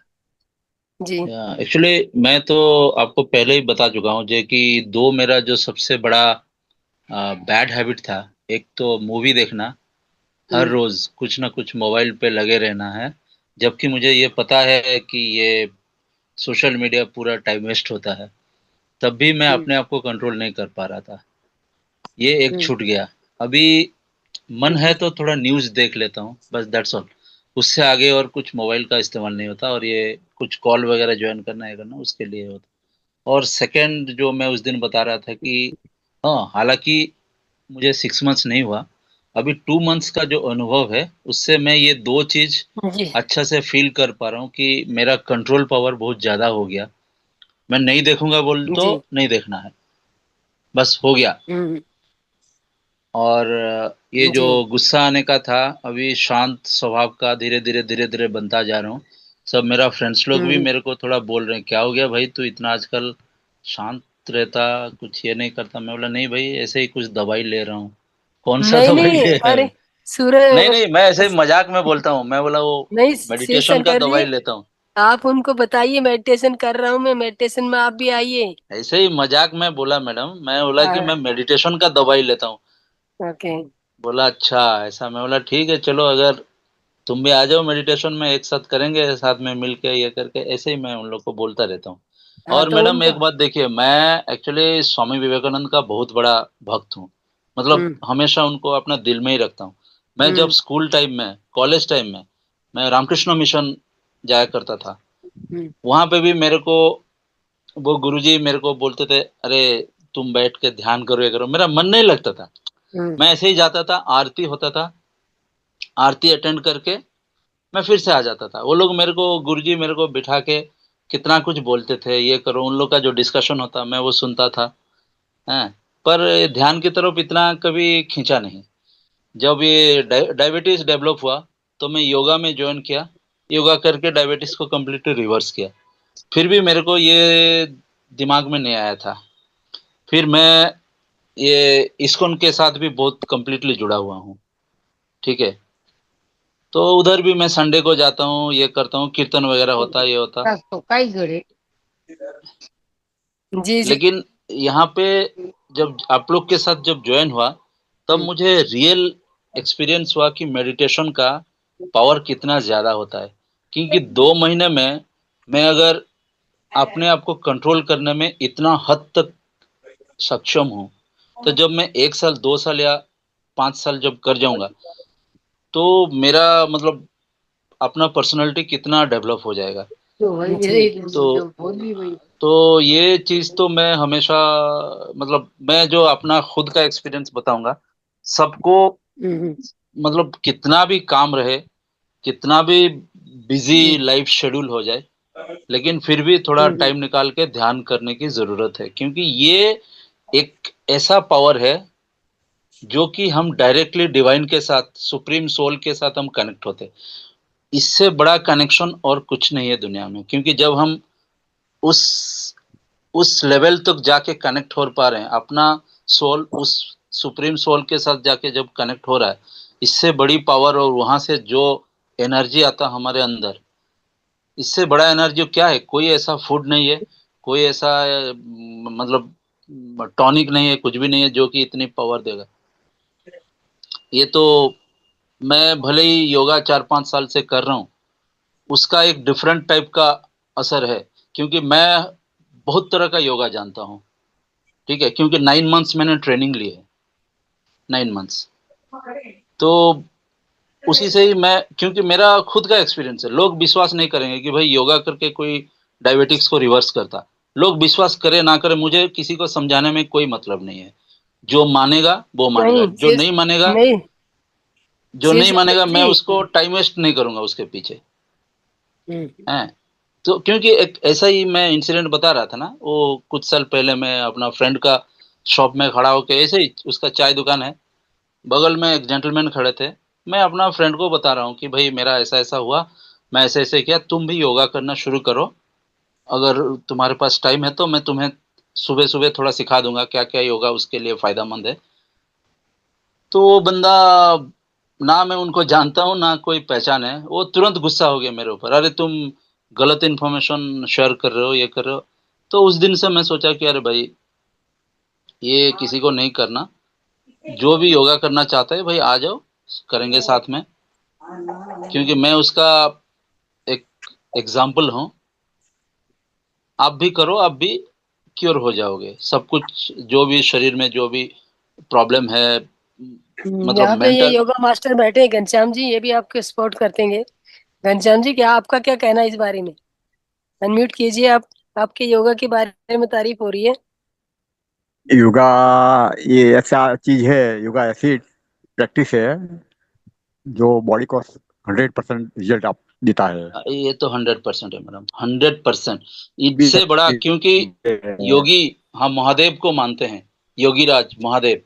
जी। या एक्चुअली मैं तो आपको पहले ही बता चुका हूँ जो कि दो मेरा जो सबसे बड़ा बैड हैबिट था। एक तो मूवी देखना, हर हम्म, रोज कुछ ना कुछ मोबाइल पे लगे रहना है, जबकि मुझे ये पता है कि ये सोशल मीडिया पूरा टाइम वेस्ट होता है। तब भी मैं हम्म, अपने आप को कंट्रोल नहीं कर पा रहा था। ये एक हम्म, छूट गया। अभी मन है तो थोड़ा न्यूज़ देख लेता हूँ, बस दैट्स ऑल। उससे आगे और कुछ मोबाइल का इस्तेमाल नहीं होता, और ये कुछ कॉल वगैरह ज्वाइन करना है करना उसके लिए होता। और सेकंड जो मैं उस दिन बता रहा था कि हाँ, हालांकि मुझे 6 मंथ्स नहीं हुआ, अभी 2 मंथ्स का जो अनुभव है, उससे मैं ये दो चीज जी, अच्छा से फील कर पा रहा हूँ कि मेरा कंट्रोल पावर बहुत ज्यादा हो गया। मैं नहीं देखूंगा बोल तो जी, नहीं देखना है, बस हो गया। हम्म, और ये जो जी, गुस्सा आने का था, अभी शांत स्वभाव का धीरे धीरे बनता जा रहा हूँ। सब मेरा फ्रेंड्स लोग भी हम्म। मेरे को थोड़ा बोल रहे हैं, क्या हो गया भाई, तू इतना आजकल शांत रहता, कुछ ये नहीं करता। मैं बोला नहीं भाई, ऐसे ही कुछ दवाई ले रहा हूँ। कौन सा नहीं दवाई नहीं, ले रहे अरे हो? नहीं सूर्य, नहीं, मैं ऐसे ही मजाक में बोलता हूँ। मैं बोला वो नहीं शिव मेडिटेशन का शंकर जी, दवाई लेता हूँ। आप उनको बताइए मेडिटेशन कर रहा हूँ मैं, मेडिटेशन में आप भी आइए। ऐसे ही मजाक में बोला मैडम, मैं बोला कि मैं हाँ, मेडिटेशन का दवाई लेता हूँ। ओके। बोला अच्छा ऐसा। मैं बोला ठीक है चलो, अगर तुम भी आ जाओ मेडिटेशन में, एक साथ करेंगे, साथ में मिलके ये करके। ऐसे ही मैं उन लोग को बोलता रहता हूँ। हाँ, और तो मैडम उनको, एक बात देखिए, मैं एक्चुअली स्वामी विवेकानंद का बहुत बड़ा भक्त हूँ। मतलब हम्म, हमेशा उनको अपना दिल में ही रखता हूँ। मैं जब हम्म, स्कूल टाइम में, कॉलेज टाइम में, मैं रामकृष्ण मिशन जाया करता था। हम्म, वहां पे भी मेरे को वो गुरुजी मेरे को बोलते थे, अरे तुम बैठ के ध्यान करो, ये करो। मेरा मन नहीं लगता था। हम्म, मैं ऐसे ही जाता था, आरती होता था, आरती अटेंड करके मैं फिर से आ जाता था। वो लोग मेरे को, गुरुजी मेरे को बिठा के कितना कुछ बोलते थे, ये करो, उन लोग का जो डिस्कशन होता मैं वो सुनता था। हैं, पर ध्यान की तरफ इतना कभी खींचा नहीं। जब ये डायबिटीज डेवलप हुआ तो मैं योगा में ज्वाइन किया, योगा करके डायबिटीज को कम्प्लीटली रिवर्स किया। फिर भी मेरे को ये दिमाग में नहीं आया था। फिर मैं ये इस्कॉन के साथ भी बहुत कम्प्लीटली जुड़ा हुआ हूँ, ठीक है। तो उधर भी मैं संडे को जाता हूँ, ये करता हूँ, कीर्तन वगैरह होता, ये होता। तो काय गड़े जी जी। लेकिन यहाँ पे जब आप लोग के साथ जब ज्वाइन हुआ तब मुझे रियल एक्सपीरियंस हुआ कि मेडिटेशन का पावर कितना ज्यादा होता है। क्योंकि 2 महीने में मैं अगर अपने आप को कंट्रोल करने में इतना हद तक सक्षम हूँ, तो जब मैं 1 साल 2 साल या 5 साल जब कर जाऊंगा तो मेरा मतलब अपना पर्सनालिटी कितना डेवलप हो जाएगा। तो वही जी यही तो जो बोली वही तो ये चीज तो मैं हमेशा मतलब मैं जो अपना खुद का एक्सपीरियंस बताऊंगा सबको, मतलब कितना भी काम रहे, कितना भी बिजी लाइफ शेड्यूल हो जाए, लेकिन फिर भी थोड़ा टाइम निकाल के ध्यान करने की जरूरत है। क्योंकि ये एक ऐसा पावर है जो कि हम डायरेक्टली डिवाइन के साथ, सुप्रीम सोल के साथ हम कनेक्ट होते हैं। इससे बड़ा कनेक्शन और कुछ नहीं है दुनिया में। क्योंकि जब हम उस उस लेवल तक जाके कनेक्ट हो पा रहे हैं, अपना सोल उस सुप्रीम सोल के साथ जाके जब कनेक्ट हो रहा है, इससे बड़ी पावर और वहां से जो एनर्जी आता हमारे अंदर, इससे बड़ा एनर्जी क्या है? कोई ऐसा फूड नहीं है, कोई ऐसा मतलब टॉनिक नहीं है, कुछ भी नहीं है जो कि इतनी पावर देगा। ये तो मैं भले ही योगा 4-5 साल से कर रहा हूँ, उसका एक डिफरेंट टाइप का असर है। क्योंकि मैं बहुत तरह का योगा जानता हूँ, ठीक है। क्योंकि 9 मंथ्स मैंने ट्रेनिंग ली है, 9 मंथ्स। तो उसी से ही मैं, क्योंकि मेरा खुद का एक्सपीरियंस है। लोग विश्वास नहीं करेंगे कि भाई योगा करके कोई डायबिटिक्स को रिवर्स करता। लोग विश्वास करे ना करे, मुझे किसी को समझाने में कोई मतलब नहीं है। जो मानेगा वो मानेगा, नहीं जो नहीं मानेगा, नहीं जो नहीं मानेगा मैं जी। उसको टाइम वेस्ट नहीं करूंगा उसके पीछे, हम्म, हैं। तो क्योंकि एक ऐसा ही मैं इंसिडेंट बता रहा था ना, वो कुछ साल पहले मैं अपना फ्रेंड का शॉप में खड़ा होकर, ऐसे ही उसका चाय दुकान है, बगल में एक जेंटलमैन खड़े थे। मैं अपना फ्रेंड को बता रहा हूँ कि भाई मेरा ऐसा ऐसा हुआ, मैं ऐसे ऐसे किया, तुम भी योगा करना शुरू करो। अगर तुम्हारे पास टाइम है तो मैं तुम्हें सुबह सुबह थोड़ा सिखा दूंगा क्या क्या योगा उसके लिए फायदेमंद है। तो वो बंदा, ना मैं उनको जानता हूँ ना कोई पहचान है, वो तुरंत गुस्सा हो गया मेरे ऊपर, अरे तुम गलत इन्फॉर्मेशन शेयर कर रहे हो, ये कर रहे हो। तो उस दिन से मैं सोचा कि अरे भाई ये किसी को नहीं करना। जो भी योगा करना चाहता है भाई आ जाओ, करेंगे साथ में। क्योंकि मैं उसका एक एग्जाम्पल हूँ। आप भी करो, आप भी क्योर हो जाओगे। सब कुछ जो भी शरीर में जो भी प्रॉब्लम है, मतलब यहाँ पे ये मेंटल। योगा मास्टर बैठे हैं घनश्याम जी, ये भी आपको सपोर्ट करतेंगे। घनश्याम जी, क्या आपका क्या कहना है इस बारे में? अनम्यूट कीजिए आप। आपके योगा के बारे में तारीफ हो रही है। योगा ये ऐसा चीज है, योगा ऐसी प्रैक्टिस है जो बॉडी को 100% रिजल्ट आप देता है। ये तो 100% है मैडम, 100%। भी इससे बड़ा, क्योंकि योगी हम महादेव को मानते हैं, योगी राज महादेव,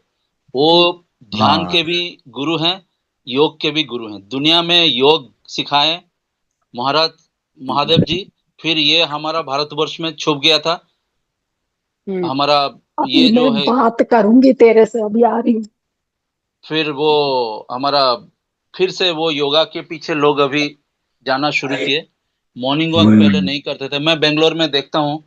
वो ध्यान हाँ। के भी गुरु हैं, योग के भी गुरु हैं। दुनिया में योग सिखाए महाराज महादेव जी। फिर ये हमारा भारतवर्ष में छुप गया था हमारा, अभी ये मैं जो है। बात करूंगी तेरे से, अभी आ रही हूँ। फिर वो हमारा, फिर से वो योगा के पीछे लोग अभी जाना शुरू किए। मॉर्निंग वॉक पहले नहीं करते थे, मैं बेंगलोर में देखता हूँ।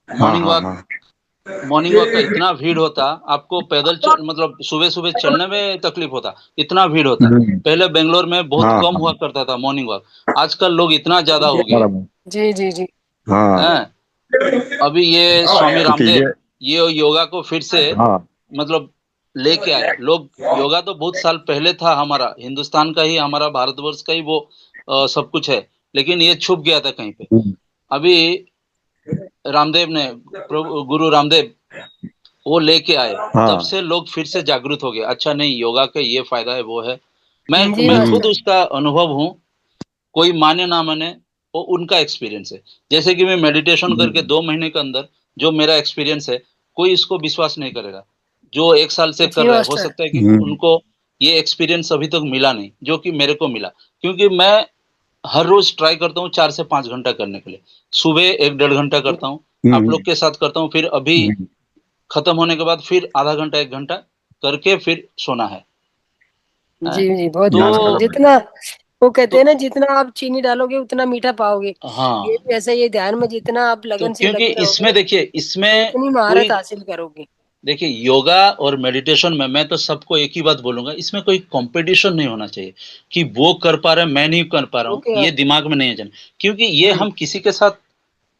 हाँ मॉर्निंग हाँ वॉक, हाँ। मॉर्निंग वॉक का इतना भीड़ होता, आपको पैदल मतलब सुबह सुबह चलने में तकलीफ होता, इतना भीड़ होता। पहले बेंगलोर में बहुत हाँ कम हाँ। हुआ करता था मॉर्निंग वॉक, आजकल लोग इतना ज्यादा हो गए बराबर। जी जी जी। हाँ। हैं। अभी ये स्वामी क्योंकि रामदेव ये ये योगा को फिर से हाँ मतलब लेके आए लोग। योगा तो बहुत साल पहले था, हमारा हिंदुस्तान का ही, हमारा भारतवर्ष का ही वो सब कुछ है। लेकिन ये छुप गया था कहीं पे। अभी रामदेव ने, प्रभु गुरु रामदेव, वो लेके आए। तब हाँ। से लोग फिर से जागृत हो गए, अच्छा नहीं योगा का ये फायदा है वो है। मैं जी मैं खुद मास्टर। उसका अनुभव हूँ। कोई माने ना माने, वो उनका एक्सपीरियंस है। जैसे कि मैं मेडिटेशन करके 2 महीने के अंदर जो मेरा एक्सपीरियंस है, कोई इसको विश्वास नहीं करेगा। जो 1 साल से कर जी रहा है, हो मास्टर। सकता है कि उनको ये एक्सपीरियंस अभी तक मिला नहीं, जो कि मेरे को मिला। क्योंकि मैं हर रोज़ ट्राई करता हूँ 4 से 5 घंटा करने के लिए। सुबह 1 डेढ़ घंटा करता हूँ, आप लोग के साथ करता हूँ, फिर अभी खत्म होने के बाद फिर आधा घंटा 1 घंटा करके फिर सोना है। जी जी, बहुत तो अच्छा। जितना वो कहते तो हैं ना, जितना आप चीनी डालोगे उतना मीठा पाओगे। ये हाँ, भी ऐसा, ये ध्यान में जितना आप तो लगन से क्योंकि लगे इसमें रहोगे देखिए, इसमें उतनी महारत कोई हासिल करोगे। देखिए योगा और मेडिटेशन में मैं तो सबको एक ही बात बोलूँगा, इसमें कोई कॉम्पिटिशन नहीं होना चाहिए कि वो कर पा रहा है, मैं नहीं कर पा रहा हूँ, ओके। ये दिमाग में नहीं आ जाना। क्योंकि ये हम किसी के साथ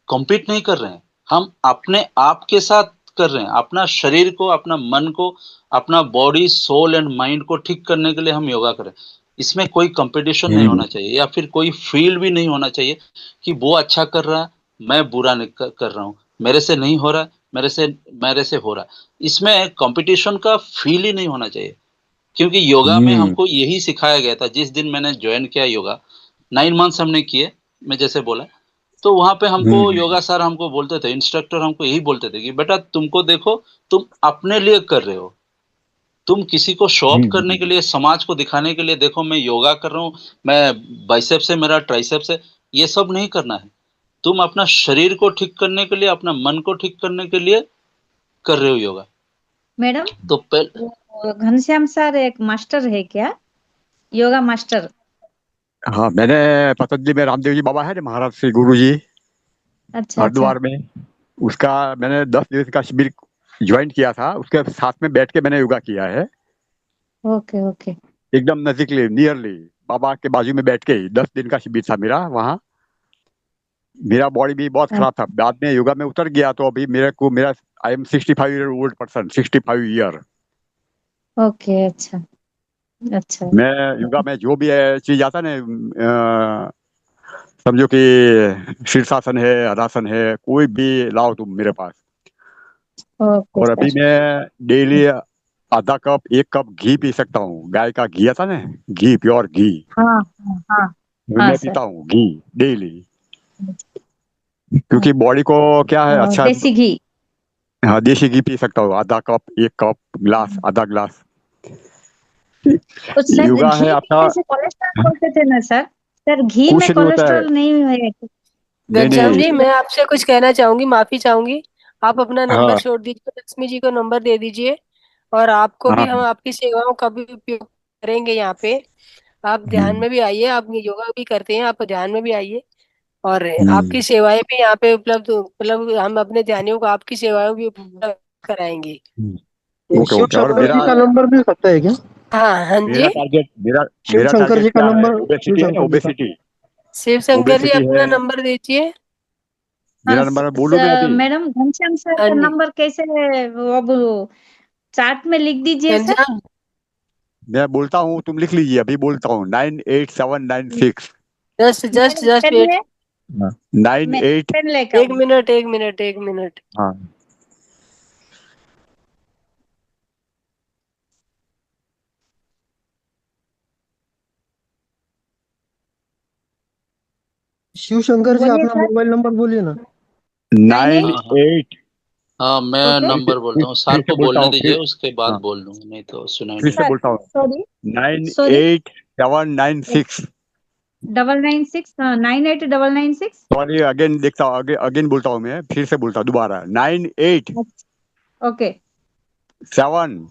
कॉम्पीट नहीं कर रहे हैं, हम अपने आप के साथ कर रहे हैं। अपना शरीर को, अपना मन को, अपना बॉडी, सोल एंड माइंड को ठीक करने के लिए हम योगा करें। इसमें कोई कॉम्पिटिशन नहीं होना चाहिए, या फिर कोई फ़ील भी नहीं होना चाहिए कि वो अच्छा कर रहा है, मैं बुरा नहीं कर रहा हूँ। मेरे से नहीं हो रहा है, मेरे से हो रहा है। इसमें कॉम्पिटिशन का फ़ील ही नहीं होना चाहिए। क्योंकि योगा में हमको यही सिखाया गया था, जिस दिन मैंने जॉइन किया योगा, 9 मंथ्स हमने किए, मैं जैसे बोला। तो वहाँ पे हमको योगा सर हमको बोलते थे, इंस्ट्रक्टर हमको यही बोलते थे कि बेटा तुमको देखो, तुम अपने लिए कर रहे हो। तुम किसी को शो ऑफ करने के लिए, समाज को दिखाने के लिए देखो मैं योगा कर रहा हूँ, मैं बाइसेप्स है मेरा, ट्राइसेप्स है, ये सब नहीं करना है। तुम अपना शरीर को ठीक करने के लिए, अपना मन को ठीक करने के लिए कर रहे हो योगा। मैडम, तो वो घनश्याम सर एक मास्टर है क्या, योगा मास्टर? हाँ, मैंने पतंजलि में रामदेव जी बाबा है ना, महाराज श्री गुरु जी, अच्छा अच्छा। हरिद्वार में, उसका मैंने 10 दिवस का शिविर ज्वाइन किया था। उसके साथ में बैठ के मैंने योगा किया है, ओके ओके। एकदम नजदीकली, नियरली बाबा के बाजू में बैठ के ही। 10 दिन का शिविर था मेरा वहाँ। मेरा बॉडी भी बहुत खराब था, बाद में योगा में उतर गया। तो अभी मेरा I am 65 year old person, 65 year. Okay, अच्छा अच्छा। मैं योगा में जो भी चीज आता ना, समझो कि शीर्षासन है, हरासन है, कोई भी लाओ तुम मेरे पास। ओके और अभी सर। मैं डेली आधा कप 1 कप घी पी सकता हूँ। गाय का घी आता ना, घी, प्योर घी, हाँ हाँ हाँ हाँ मैं सर। पीता हूँ घी डेली। क्योंकि बॉडी को क्या है, अच्छा। देसी घी। हाँ, देसी घी पी सकता हूँ, आधा कप, 1 कप, गिलास, आधा गिलास। तो सर योगा है घी आपका। पीने से कोलेस्ट्रॉल बोलते थे ना सर? सर घी में कुछ नहीं होता है, कोलेस्ट्रॉल नहीं है? नहीं घनश्याम नहीं। जी, मैं आपसे कुछ कहना चाहूंगी, माफी चाहूंगी। आप अपना नंबर हाँ छोड़ दीजिए, लक्ष्मी जी को नंबर दे दीजिए। और आपको भी, हाँ। हम आपकी सेवाओं का भी उपयोग करेंगे यहाँ पे। आप ध्यान में भी आइए, आप योगा भी करते हैं, आप ध्यान में भी आइए। और आपकी सेवाएं भी यहाँ पे उपलब्ध, मतलब हम अपने ध्यानियों को आपकी सेवाएं भी उपलब्ध कराएंगे। Okay Shiv okay. और शंकर मेरा जी का नंबर मिल सकता है क्या? हाँ हाँ मेरा जी। टारगेट मेरा शिव मेरा शंकर टारगेट जी का क्या है, नंबर, शिव ओबेसिटी है ना, शंकर जी का। ओबेसिटी। शिव शंकर जी, ओबेसिटी है। अपना नंबर दीजिए। हाँ मेरा नंबर बोलूं मैं अभी? मैडम, घनश्याम सर हाँ का जी। नंबर कैसे है वो, अब चार्ट में लिख दीजिए सर। घनश्याम, मैं बोलता हूँ, तुम लिख लीजिए, अभी बोलता हूँ। 98796। Just just madam just pen wait. है? नाइन मैं एट पेन लेकर एक आऊँ? मिनट, एक मिनट, एक मिनट। हाँ। शिव शंकर जी, बोलिए अपना सर। मोबाइल नंबर बोलिए ना। 98। नाइन हाँ हाँ एट हाँ, मैं ओके नंबर बोलता हूँ, सर फिर से को बोलता बोलने हूँ, दीजिए, फिर। उसके बाद हाँ, बोल दूंगा, नहीं तो सुनाई फिर नहीं से सर बोलता हूँ। Sorry nine sorry. Eight seven nine six 996, 98 996। Sorry, again देखता हूँ, अगेन बोलता हूँ, मैं फिर से बोलता हूँ दोबारा। ओके। 987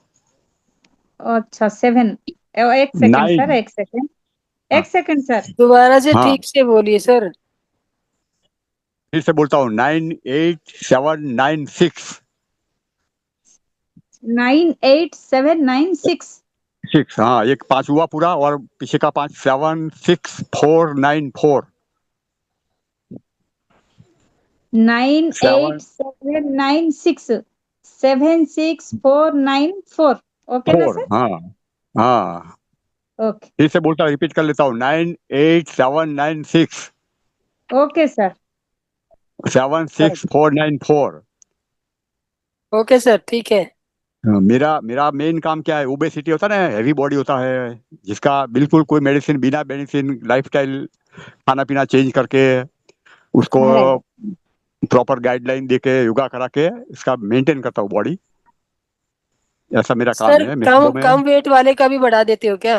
अच्छा 7। एक सेकंड सर, 9। एक सेकंड, हाँ एक सेकंड सर। दोबारा से हाँ, ठीक से बोलिए सर। फिर से बोलता हूँ। 98796 98796। 6। हाँ, एक 5 हुआ पूरा, और पीछे का 5, 76494। 7 98796 76494। ओके ना 4। सर? हाँ हाँ। ओके फिर से बोलता हूँ, रिपीट कर लेता हूँ। 98796 ओके सर। 76494। ओके सर, ठीक है। मेरा मेरा मेन काम क्या है, ओबेसिटी होता है ना, हैवी बॉडी होता है, जिसका बिल्कुल कोई मेडिसिन, बिना मेडिसिन लाइफस्टाइल खाना पीना चेंज करके उसको प्रॉपर गाइडलाइन देके योगा करा के इसका मेंटेन करता हूँ बॉडी। ऐसा मेरा काम सर है कम मित्रों में। कम वेट वाले का भी बढ़ा देते हो क्या?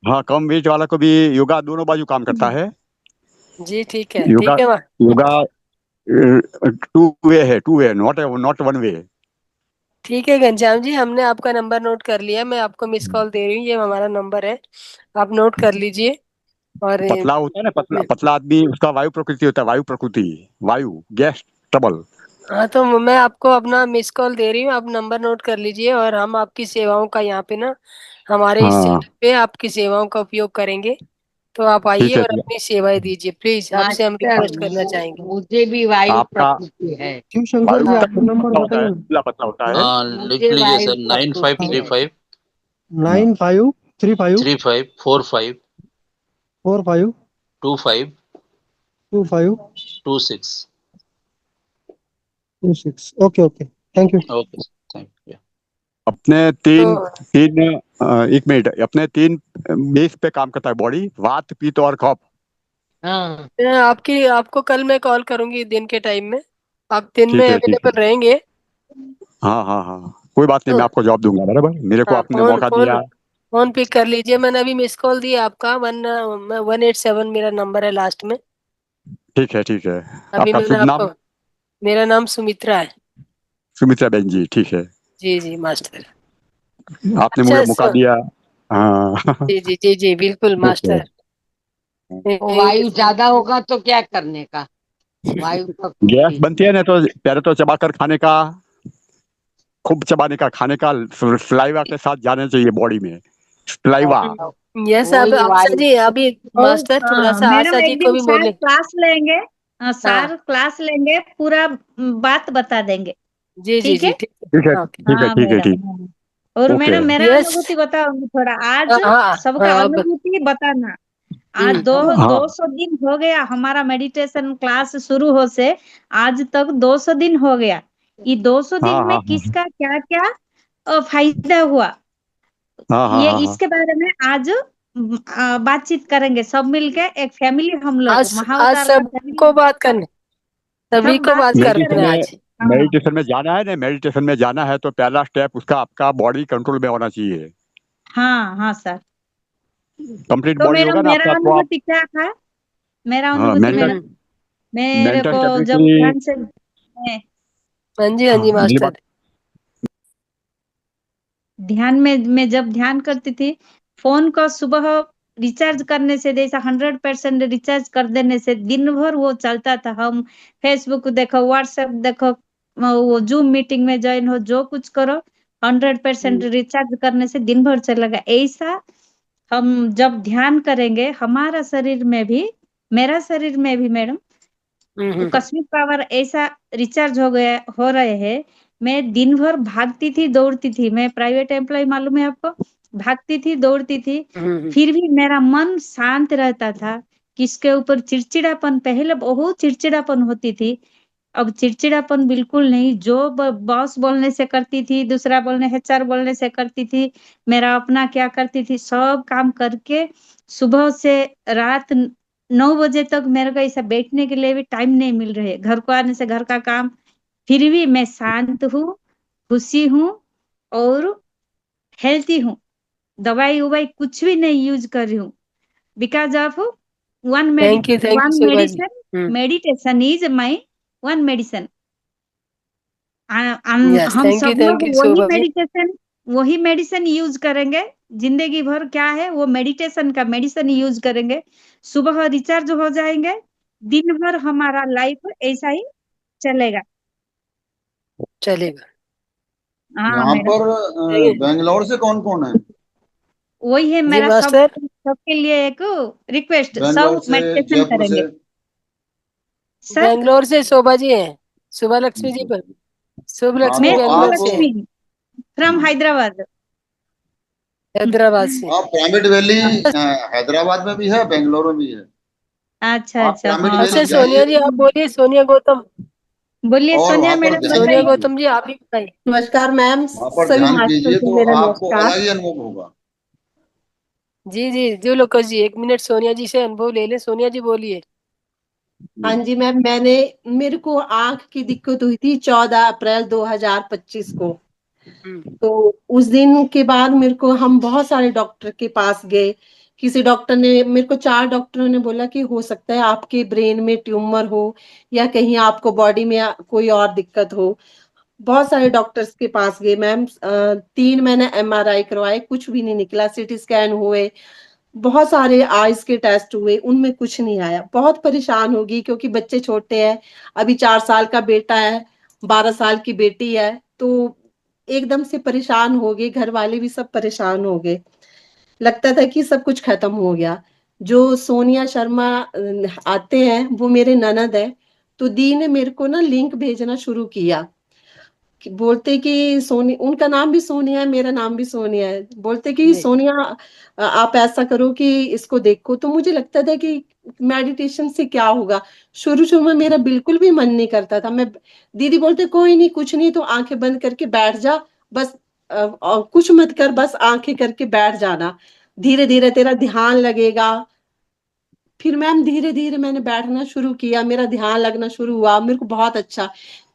हाँ, कम वेट वाला को भी योगा दोनों बाजू काम करता है। जी ठीक योगा है yoga two way not one way. ठीक है घनश्याम जी, हमने आपका नंबर नोट कर लिया। मैं आपको मिस कॉल दे रही हूँ, ये हमारा नंबर है, आप नोट कर लीजिए। और पतला होता है ना, पतला आदमी उसका वायु प्रकृति होता है, वायु प्रकृति, वायु गैस ट्रबल। हाँ, तो मैं आपको अपना मिस कॉल दे रही हूँ, आप नंबर नोट कर लीजिए। और हम आपकी सेवाओं का यहाँ पे ना, हमारे इस हाँ सेंटर पे आपकी सेवाओं का उपयोग करेंगे। तो आप आइए ठीक है और ठीक है। अपनी सेवाएं दीजिए प्लीज, आपसे हम मास्टर रिक्वेस्ट करना चाहेंगे। मुझे भी वायु आपका प्रकृति है। शिव शंकर वायु जी हाँ, आपका नंबर पतला होता बताइए है, ना। पतला पतला होता है। हाँ, लिख मुझे लीजिए वायु सर, प्रकृति है। 9535 9535 3545 45 25 25 26। 26। Okay okay, thank you. Okay sir, thank you. अपने तीन तो तीन एक मिनट, अपने तीन बेस पे काम करता है बॉडी, वात पित्त और कफ। हाँ मैं आपको कल मैं कॉल करूंगी दिन के टाइम में, आप दिन में ठीक है ठीक है। अवेलेबल रहेंगे? हाँ हाँ हाँ, कोई बात नहीं, तो मैं आपको जवाब दूंगा बराबर, मेरे को हाँ, आपने फोन मौका फोन दिया। फोन पिक कर लीजिए। मैंने अभी मिस कॉल दिया आपका 187 मेरा नंबर है लास्ट में। ठीक है। अभी आपका मैंने शुभ आपको, नाम? मेरा नाम सुमित्रा है। सुमित्रा बहन जी, ठीक है। जी जी मास्टर। आपने अच्छा मुझे मौका दिया। हाँ। जी जी जी जी बिल्कुल ओके। मास्टर। तो वायु ज्यादा होगा तो क्या करने का? वायु गैस प्रकृति। बनती है ना, तो पहले तो चबाकर खाने का, खूब चबाने का, खाने का सलाइवा के साथ जाना चाहिए बॉडी में, सलाइवा। हाँ, यस, अब वही आशा वायु। जी अभी और मास्टर थोड़ा सा मैडम आशा जी एक को दिन भी सार बोले। क्लास लेंगे। हाँ सार क्लास लेंगे, पूरा बात बता देंगे। जी जी ठीक जी है। ठीक ठीक है है, ओके। ठीक है हाँ ठीक है मैडम, ठीक। हाँ। और ओके। मैडम मेरा यस। अनुभूति बताऊंगी थोड़ा आज। हाँ हाँ सबका हाँ अब। अनुभूति बताना। आज हम्म। 200 दिन हो गया हमारा मेडिटेशन क्लास शुरू हो से। आज तक 200 दिन हो गया। ये 200 हाँ दिन में हाँ हाँ किसका क्या क्या फायदा हुआ, हाँ हाँ ये हाँ हाँ। इसके बारे में आज बातचीत करेंगे सब मिलके। एक फैमिली, हम लोग आज महाअवतार का सबको फैमिली, बात करने, सभी सब को बात बातचीत मेडिटेशन करना है करेंगे। में आज। हाँ मेडिटेशन में जाना है ना, मेडिटेशन में जाना है तो पहला स्टेप उसका आपका बॉडी कंट्रोल में होना चाहिए। हाँ हाँ सर। कंप्लीट तो बॉडी मेरा होगा ना मेरा आपका तो आप। अनुभूति क्या था? मेरा हाँ, अनुभूति मेंटल मैडम, हम्म। मेरे मेंटल को जब स्टेबिलिटी। ध्यान से हाँ जी हाँ, दिमाग। मास्टर। ध्यान में मैं जब ध्यान करती थी, फोन का सुबह रिचार्ज करने से, जैसा 100% रिचार्ज कर देने से दिन भर वो चलता था। हम फेसबुक देखो, व्हाट्सएप देखो, वो जूम मीटिंग में ज्वाइन हो, जो कुछ करो, 100% रिचार्ज करने से दिन भर चलेगा। ऐसा हम जब ध्यान करेंगे हमारा शरीर में भी, मेरा शरीर में भी मैडम, वो हम्म। कॉस्मिक पावर ऐसा रिचार्ज हो गया, हो रहे हैं। मैं दिन भर भागती थी दौड़ती थी, मैं प्राइवेट एम्प्लॉय मालूम है आपको, भागती थी दौड़ती थी, हम्म। फिर भी मेरा मन शांत रहता था। किसके ऊपर चिड़चिड़ापन, पहले बहुत चिड़चिड़ापन होती थी, अब चिड़चिड़ापन बिल्कुल नहीं। जो बॉस बोलने से करती थी, दूसरा बोलने, एचआर बोलने से करती थी, मेरा अपना क्या करती थी, सब काम करके सुबह से रात 9 बजे तक मेरे को ऐसा बैठने के लिए भी टाइम नहीं मिल रहे। घर को आने से घर का काम, फिर भी मैं शांत हूँ, खुशी हूँ और हेल्थी हूँ। दवाई उवाई कुछ भी नहीं यूज कर रही हूँ, because of thank you one Shobha ji. Medicine. Meditation is my one medicine. Yes, हम सब लोग थैंक यू वही शोभा जी। मेडिटेशन, वही मेडिसिन यूज करेंगे। जिंदगी भर क्या है, वो मेडिटेशन का मेडिसिन यूज करेंगे। सुबह रिचार्ज हो जाएंगे, दिन भर हमारा लाइफ ऐसा ही चलेगा। चलेगा। हाँ यहाँ मैडम, पर बेंगलोर से कौन कौन है? वही है जी मेरा सब मास्टर। सबके लिए एक रिक्वेस्ट, बेंगलोर सब से, मेडिटेशन जयपुर से? करेंगे सर। बेंगलोर से शोभा जी हैं, शुभ लक्ष्मी जी पर, शुभ हाँ लक्ष्मी मैं तो शुभ बेंगलोर आप, से हैं, लक्ष्मी फ्रॉम हैदराबाद। हैदराबाद से। आप पिरामिड वैली हैदराबाद में भी है, बेंगलोर में भी है। अच्छा आप अच्छा, पिरामिड हाँ अच्छा वैली हम, सोनिया जाइए जी आप बोलिए, सोनिया गौतम। बोलिए और सोनिया वहां पर मैडम ध्यान सोनिया बताइए। कीजिए। गौतम जी आप भी बताइए। नमस्कार मैम, वहां पर सभी ध्यान मास्टर कीजिए को तो मेरा आपको नमस्कार। अलग ही अनुभव होगा। जी जी जो लोकेश जी, 1 मिनट सोनिया जी से अनुभव ले ले। सोनिया जी बोलिए। हाँ जी मैम, मेरे को आंख की दिक्कत हुई थी 14 अप्रैल 2025 को। हम्म। तो उस दिन के बाद मेरे को हम बहुत सारे डॉक्टर के पास गए। किसी डॉक्टर ने मेरे को 4 डॉक्टरों ने बोला कि हो सकता है आपके ब्रेन में ट्यूमर हो या कहीं आपको बॉडी में कोई और दिक्कत हो। बहुत सारे डॉक्टर्स के पास गए मैम। 3 मैंने MRI करवाए, कुछ भी नहीं निकला। CT स्कैन हुए, बहुत सारे आईज के टेस्ट हुए, उनमें कुछ नहीं आया। बहुत परेशान होगी क्योंकि बच्चे छोटे हैं। अभी 4 साल का बेटा है, 12 साल की बेटी है। तो एकदम से परेशान हो गए, घर वाले भी सब परेशान हो गए। लगता था कि सब कुछ खत्म हो गया। जो सोनिया शर्मा आते हैं, वो मेरे ननद है। तो दी ने मेरे को ना लिंक भेजना शुरू किया। बोलते कि सोनी, उनका नाम भी सोनिया है, मेरा नाम भी सोनिया है। बोलते कि जी सोनिया आप ऐसा करो कि इसको देखो। तो मुझे लगता था कि मेडिटेशन से क्या होगा। शुरू शुरू में मेरा बिल्कुल भी मन नहीं करता था। मैं दीदी बोलते कोई नहीं, कुछ नहीं, तो आंखें बंद करके बैठ जा बस। और कुछ मत कर, बस आंखें करके बैठ जाना, धीरे धीरे तेरा ध्यान लगेगा। फिर मैम धीरे धीरे मैंने बैठना शुरू किया, मेरा ध्यान लगना शुरू हुआ। मेरे को बहुत अच्छा,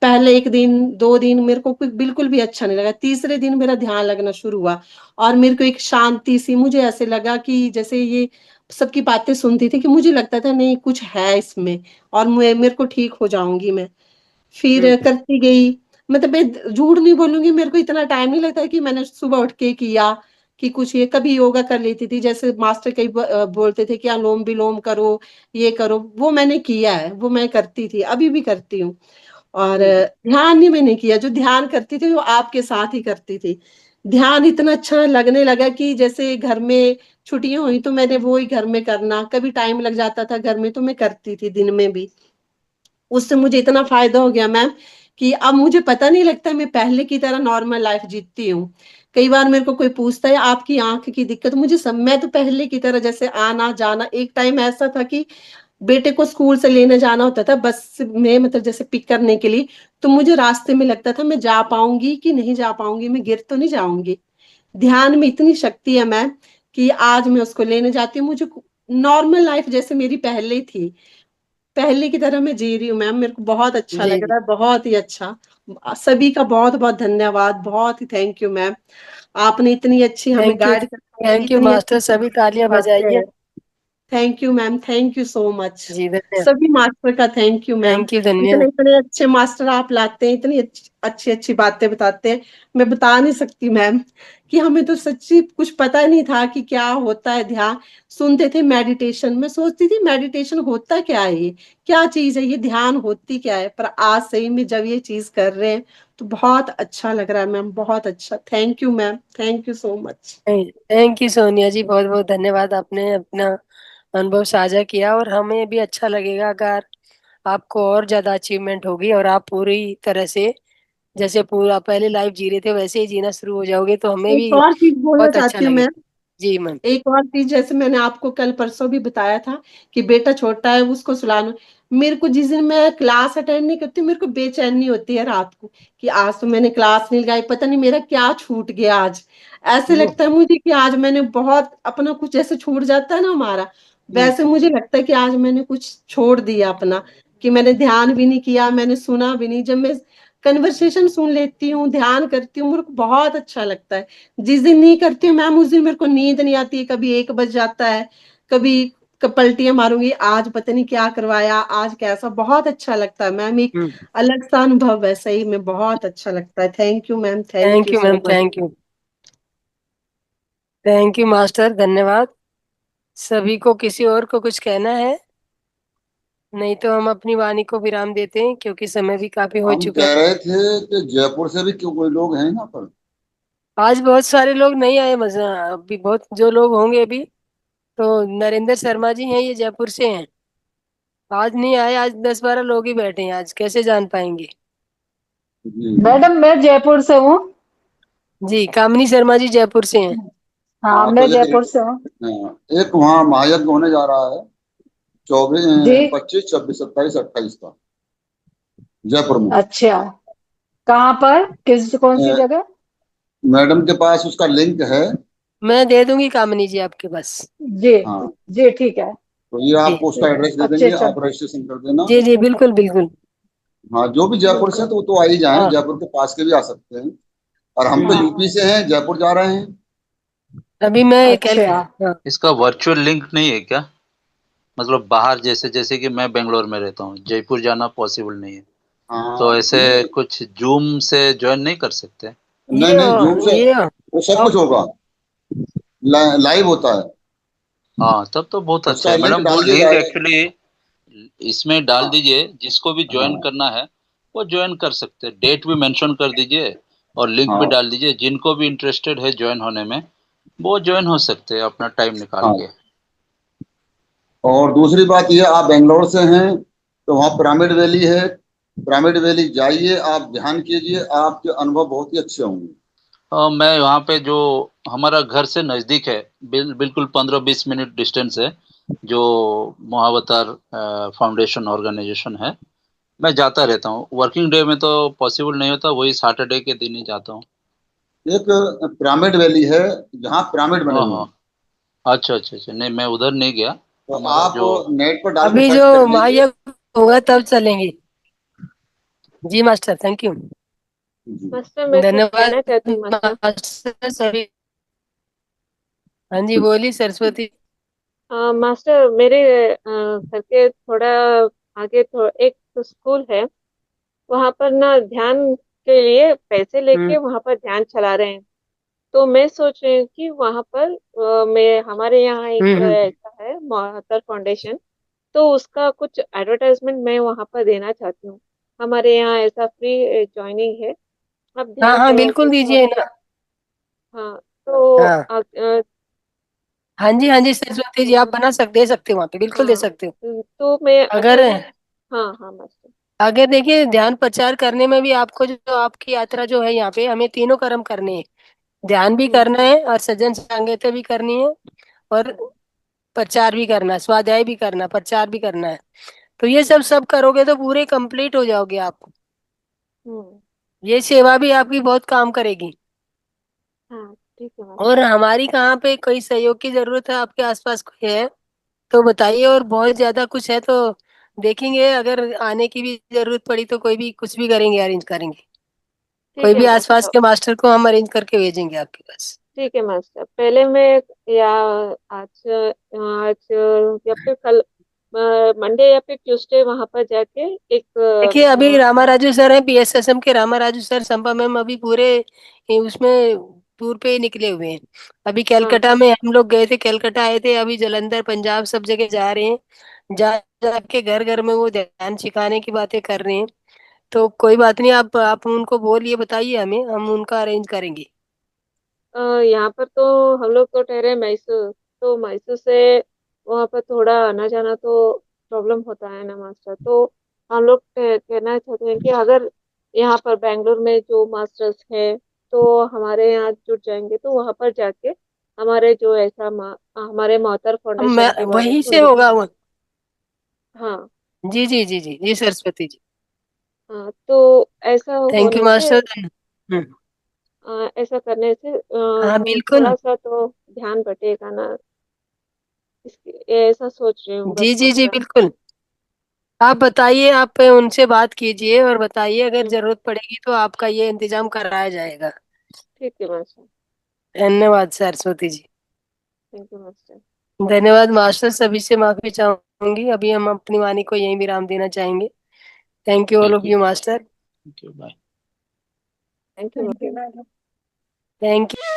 पहले 1 दिन 2 दिन मेरे को बिल्कुल भी अच्छा नहीं लगा। तीसरे दिन मेरा ध्यान लगना शुरू हुआ और मेरे को एक शांति सी, मुझे ऐसे लगा कि जैसे ये सबकी बातें सुनती थी कि मुझे लगता था नहीं कुछ है इसमें, और मेरे को ठीक हो जाऊंगी मैं। फिर हम्म। करती गई। मतलब मैं झूठ नहीं बोलूंगी, मेरे को इतना टाइम नहीं लगता कि मैंने सुबह उठ के किया कि कुछ। ये कभी योगा कर लेती थी, जैसे मास्टर कई बोलते थे कि अनुलोम विलोम करो, ये करो, वो मैंने किया है, वो मैं करती थी, अभी भी करती हूँ। और हम्म। ध्यान नहीं मैंने किया, जो ध्यान करती थी वो आपके साथ ही करती थी। ध्यान इतना अच्छा लगने लगा कि जैसे घर में छुट्टियां हुई तो मैंने वो ही घर में करना, कभी टाइम लग जाता था घर में तो मैं करती थी दिन में भी। उससे मुझे इतना फायदा हो गया मैम कि अब मुझे पता नहीं लगता, मैं पहले की तरह नॉर्मल लाइफ जीती हूँ। कई बार मेरे को कोई पूछता है आपकी आंख की दिक्कत, मुझे सब, मैं तो पहले की तरह जैसे आना जाना। एक टाइम ऐसा था कि बेटे को स्कूल से लेने जाना होता था बस में, मतलब जैसे पिक करने के लिए, तो मुझे रास्ते में लगता था मैं जा पाऊंगी कि नहीं जा पाऊंगी, मैं गिर तो नहीं जाऊंगी। ध्यान में इतनी शक्ति है मैम कि आज मैं उसको लेने जाती हूँ। मुझे नॉर्मल लाइफ जैसे मेरी पहले थी, पहले की तरह मैं जी रही हूँ मैम। मेरे को बहुत अच्छा जी लग जी। रहा है, बहुत ही अच्छा। सभी का बहुत बहुत धन्यवाद, बहुत ही थैंक यू मैम। आपने इतनी अच्छी हमें थैंक यू। गाइड करते हैं, थैंक यू इतनी अच्छी मास्टर, सभी तालियां बातें बजाइए। हैं। Thank you ma'am, thank you so much. जी धन्यवाद। सभी मास्टर का thank you ma'am. Thank you इतने धन्यवाद। इतने अच्छे मास्टर आप लाते हैं, इतनी अच्छी अच्छी बातें बताते हैं। मैं बता नहीं सकती मैम कि हमें तो सच्ची कुछ पता नहीं था कि क्या होता है ध्यान। सुनते थे मेडिटेशन, मैं सोचती थी मेडिटेशन होता क्या है, ये क्या चीज है, ये ध्यान होती क्या है। पर आज सही में जब ये चीज कर रहे हैं तो बहुत अच्छा लग रहा है मैम, बहुत अच्छा। Thank you ma'am, thank you so much. Thank you Sonia ji, बहुत बहुत धन्यवाद। आपने अपना अनुभव साझा किया और हमें भी अच्छा लगेगा अगर आपको और ज्यादा अचीवमेंट होगी और आप पूरी तरह से जैसे पूरा पहले लाइफ जी रहे थे वैसे ही जीना शुरू हो जाओगे तो हमें एक भी और चीज बोलना बहुत अच्छा चाहती हूँ मैम। लगेगा। जी मैम। एक और चीज, जैसे मैंने आपको कल परसों भी बताया था कि बेटा छोटा है उसको सुलाना। मेरे को जिस दिन मैं क्लास अटेंड नहीं करती, मेरे को बेचैनी होती है रात को कि आज तो मैंने क्लास नहीं लगाई, पता नहीं मेरा क्या छूट गया आज। ऐसे हम्म। लगता है मुझे कि आज मैंने बहुत अपना कुछ, जैसे छूट जाता है ना हमारा, हम्म। वैसे मुझे लगता है कि आज मैंने कुछ छोड़ दिया अपना, कि मैंने ध्यान भी नहीं किया, मैंने सुना भी नहीं। जब मैं कन्वर्सेशन सुन लेती हूँ, ध्यान करती हूँ, मेरे को बहुत अच्छा लगता है। जिस दिन नहीं करती हूँ मैम, उस दिन मेरे को नींद नहीं आती है, कभी 1 बज जाता है, कभी पलटियां मारूंगी, आज पता नहीं क्या करवाया, आज कैसा। बहुत अच्छा लगता है मैम, एक हम्म। अलग सा अनुभव है, सही में बहुत अच्छा लगता है। Thank you ma'am, thank thank you you so ma'am. Much. Thank you. Thank you master, धन्यवाद। सभी को किसी और को कुछ कहना है? नहीं तो हम अपनी वाणी को विराम देते हैं क्योंकि समय भी काफी हो हम चुका कह है। रहे थे कि जयपुर से भी क्यों कोई लोग हैं यहाँ पर। आज बहुत सारे लोग नहीं आए, मजा अभी बहुत जो लोग होंगे अभी तो नरेंद्र शर्मा जी हैं, ये जयपुर से हैं। आज नहीं आए, आज 10-12 लोग ही बैठे हैं, आज कैसे जान पाएंगे। जी जी। मैडम मैं जयपुर से हूँ। जी कामिनी शर्मा जी जयपुर से हैं। हाँ हाँ तो मैं लेकिन जयपुर से हूँ। एक वहाँ महायज्ञ होने जा रहा है, चौबीस जी। 25 26 27 28 का, जयपुर में। अच्छा, कहाँ पर, कौन सी अ, जगह? मैडम के पास उसका लिंक है, मैं दे दूंगी कामिनी जी आपके पास। जी हाँ जी ठीक है। तो ये जी आपको उसका एड्रेस दे अच्छे देंगे, चल आप रजिस्ट्रेशन कर देना। जी जी बिल्कुल बिल्कुल। हाँ जो भी जयपुर से हैं तो वो तो आ ही जाएं, हाँ जयपुर के पास के भी आ सकते हैं, और हम तो हाँ यूपी से हैं, जयपुर जा रहे हैं। अभी मैं अच्छा हाँ इसका वर्चुअल लिंक नहीं है क्या? मतलब बाहर जैसे जैसे कि मैं बेंगलोर में रहता हूँ, जयपुर जाना पॉसिबल नहीं है, तो हाँ ऐसे नहीं कुछ जूम से ज्वाइन नहीं कर सकते? नहीं नहीं, जूम से ये वो सब कुछ होगा, लाइव होता है। हाँ तब तो बहुत अच्छा उसका है लिंक मैडम। वो डाल दिया लिंक जाएगा। एक्चुअली इसमें डाल हाँ दीजिए, जिसको भी ज्वाइन हाँ करना है वो ज्वाइन कर सकते हैं। डेट भी मेंशन कर दीजिए और लिंक भी हाँ डाल दीजिए, जिनको भी इंटरेस्टेड है ज्वाइन होने में वो ज्वाइन हो सकते हैं अपना टाइम निकाल हाँ। के। और दूसरी बात ये, आप बेंगलोर से हैं तो वहाँ पिरामिड वैली है, पिरामिड वैली जाइए, आप ध्यान कीजिए, आपके अनुभव बहुत ही अच्छे होंगे। मैं वहाँ पे जो हमारा घर से नज़दीक है, बिल्कुल 15-20 मिनट डिस्टेंस है, जो महावतार फाउंडेशन ऑर्गेनाइजेशन है, मैं जाता रहता हूँ। वर्किंग डे में तो पॉसिबल नहीं होता, वही सैटरडे के दिन ही जाता हूँ। एक पिरामिड वैली है जहाँ पिरामिड बने हाँ हुए हाँ। हैं, अच्छा अच्छा अच्छा, नहीं मैं उधर नहीं गया। तो हमारा आप जो नेट पर डाल के अभी सर्च जो कर लीजिए। महायज्ञ होगा तब चलेंगे। जी मास्टर थैंक यू। जी मास्टर मैं कुछ धन्यवाद कहना चाहती हूँ मास्टर। मास्टर सभी। हाँ जी बोली सरस्वती। मास्टर मेरे घर के थोड़ा आगे एक तो स्कूल है, वहां पर ना ध्यान के लिए पैसे हम्म लेके वहां पर ध्यान चला रहे हैं। तो मैं सोच रही हूँ कि वहां पर मैं हमारे यहाँ एक हम्म। ऐसा है मातर फाउंडेशन, तो उसका कुछ एडवर्टाइजमेंट मैं वहां पर देना चाहती हूँ। हमारे यहाँ ऐसा फ्री ज्वाइनिंग है, आप हाँ ध्यान हाँ करोगे बिल्कुल तो। दीजिए ना। हाँ तो हाँ हाँ जी सरस्वती जी आप बना सकते दे सकते हो वहाँ पे बिल्कुल दे हाँ सकते हो। तो मैं अगर अगर हाँ हाँ मास्टर। अगर देखिए ध्यान प्रचार करने में भी आपको जो आपकी यात्रा जो है यहाँ पे हमें तीनों कर्म करने हैं। ध्यान भी हम्म करना है और सज्जन संगत भी करनी है और प्रचार भी करना है, स्वाध्याय भी करना, प्रचार भी करना है। तो ये सब हम्म सब करोगे तो पूरे कंप्लीट हो जाओगे आप। हम्म, ये सेवा भी आपकी बहुत काम करेगी। हाँ ठीक है और मास्टर। हमारी कहाँ पे कोई सहयोग की जरूरत है आपके आसपास कोई है तो बताइए, और बहुत ज्यादा कुछ है तो देखेंगे, अगर आने की भी जरूरत पड़ी तो कोई भी कुछ भी करेंगे, अरेंज करेंगे। कोई ठीक है भी आसपास मास्टर। के मास्टर को हम अरेंज करके भेजेंगे आपके पास। ठीक है मास्टर, पहले मैं या आज आज या फिर कल मंडे या फिर ट्यूसडे वहां पर जाके एक देखिए अभी रामा राजू सर है पीएसएसएम के, रामा राजू सर संपा मैम अभी पूरे उसमें टूर पे ही निकले हुए हैं। अभी हाँ कलकत्ता में हम लोग गए थे, कलकत्ता आए थे, अभी जलंधर पंजाब सब जगह जा रहे हैं। जा जाके घर घर में वो ध्यान सिखाने की बातें कर रहे हैं। तो कोई बात नहीं, आप उनको बोलिए, बताइए हमें, हम उनका अरेंज करेंगे। यहाँ पर तो हम लोग तो ठहरे मैसूर, तो मैसूर से वहाँ पर थोड़ा आना जाना तो प्रॉब्लम होता है ना मास्टर। तो हम लोग कहना चाहते हैं कि अगर यहाँ पर बेंगलोर में जो मास्टर्स है तो हमारे यहाँ जुड़ जाएंगे, तो वहाँ पर जाके हमारे जो ऐसा हमारे मोहतर अब मैं फाउंडेशन के बारे वहीं में से उनको। होगा वो। हाँ जी जी जी जी जी सरस्वती जी। हाँ तो ऐसा थैंक यू होने से मास्टर। ऐसा करने से हाँ थोड़ा बिल्कुल। सा तो ध्यान बटेगा ना, ऐसा सोच रही हूँ बस जी जी जी मास्टर। बिल्कुल। आप बताइए, आप उनसे बात कीजिए और बताइए, अगर हम्म, जरूरत पड़ेगी तो आपका ये इंतजाम कराया जाएगा। ठीक है मास्टर। धन्यवाद Saraswati ji. Thank you master. धन्यवाद मास्टर, सभी से माफी चाहूंगी, अभी हम अपनी वाणी को यहीं विराम देना चाहेंगे। Thank you all thank of you, you master. Thank you, bye. Thank you. Thank you.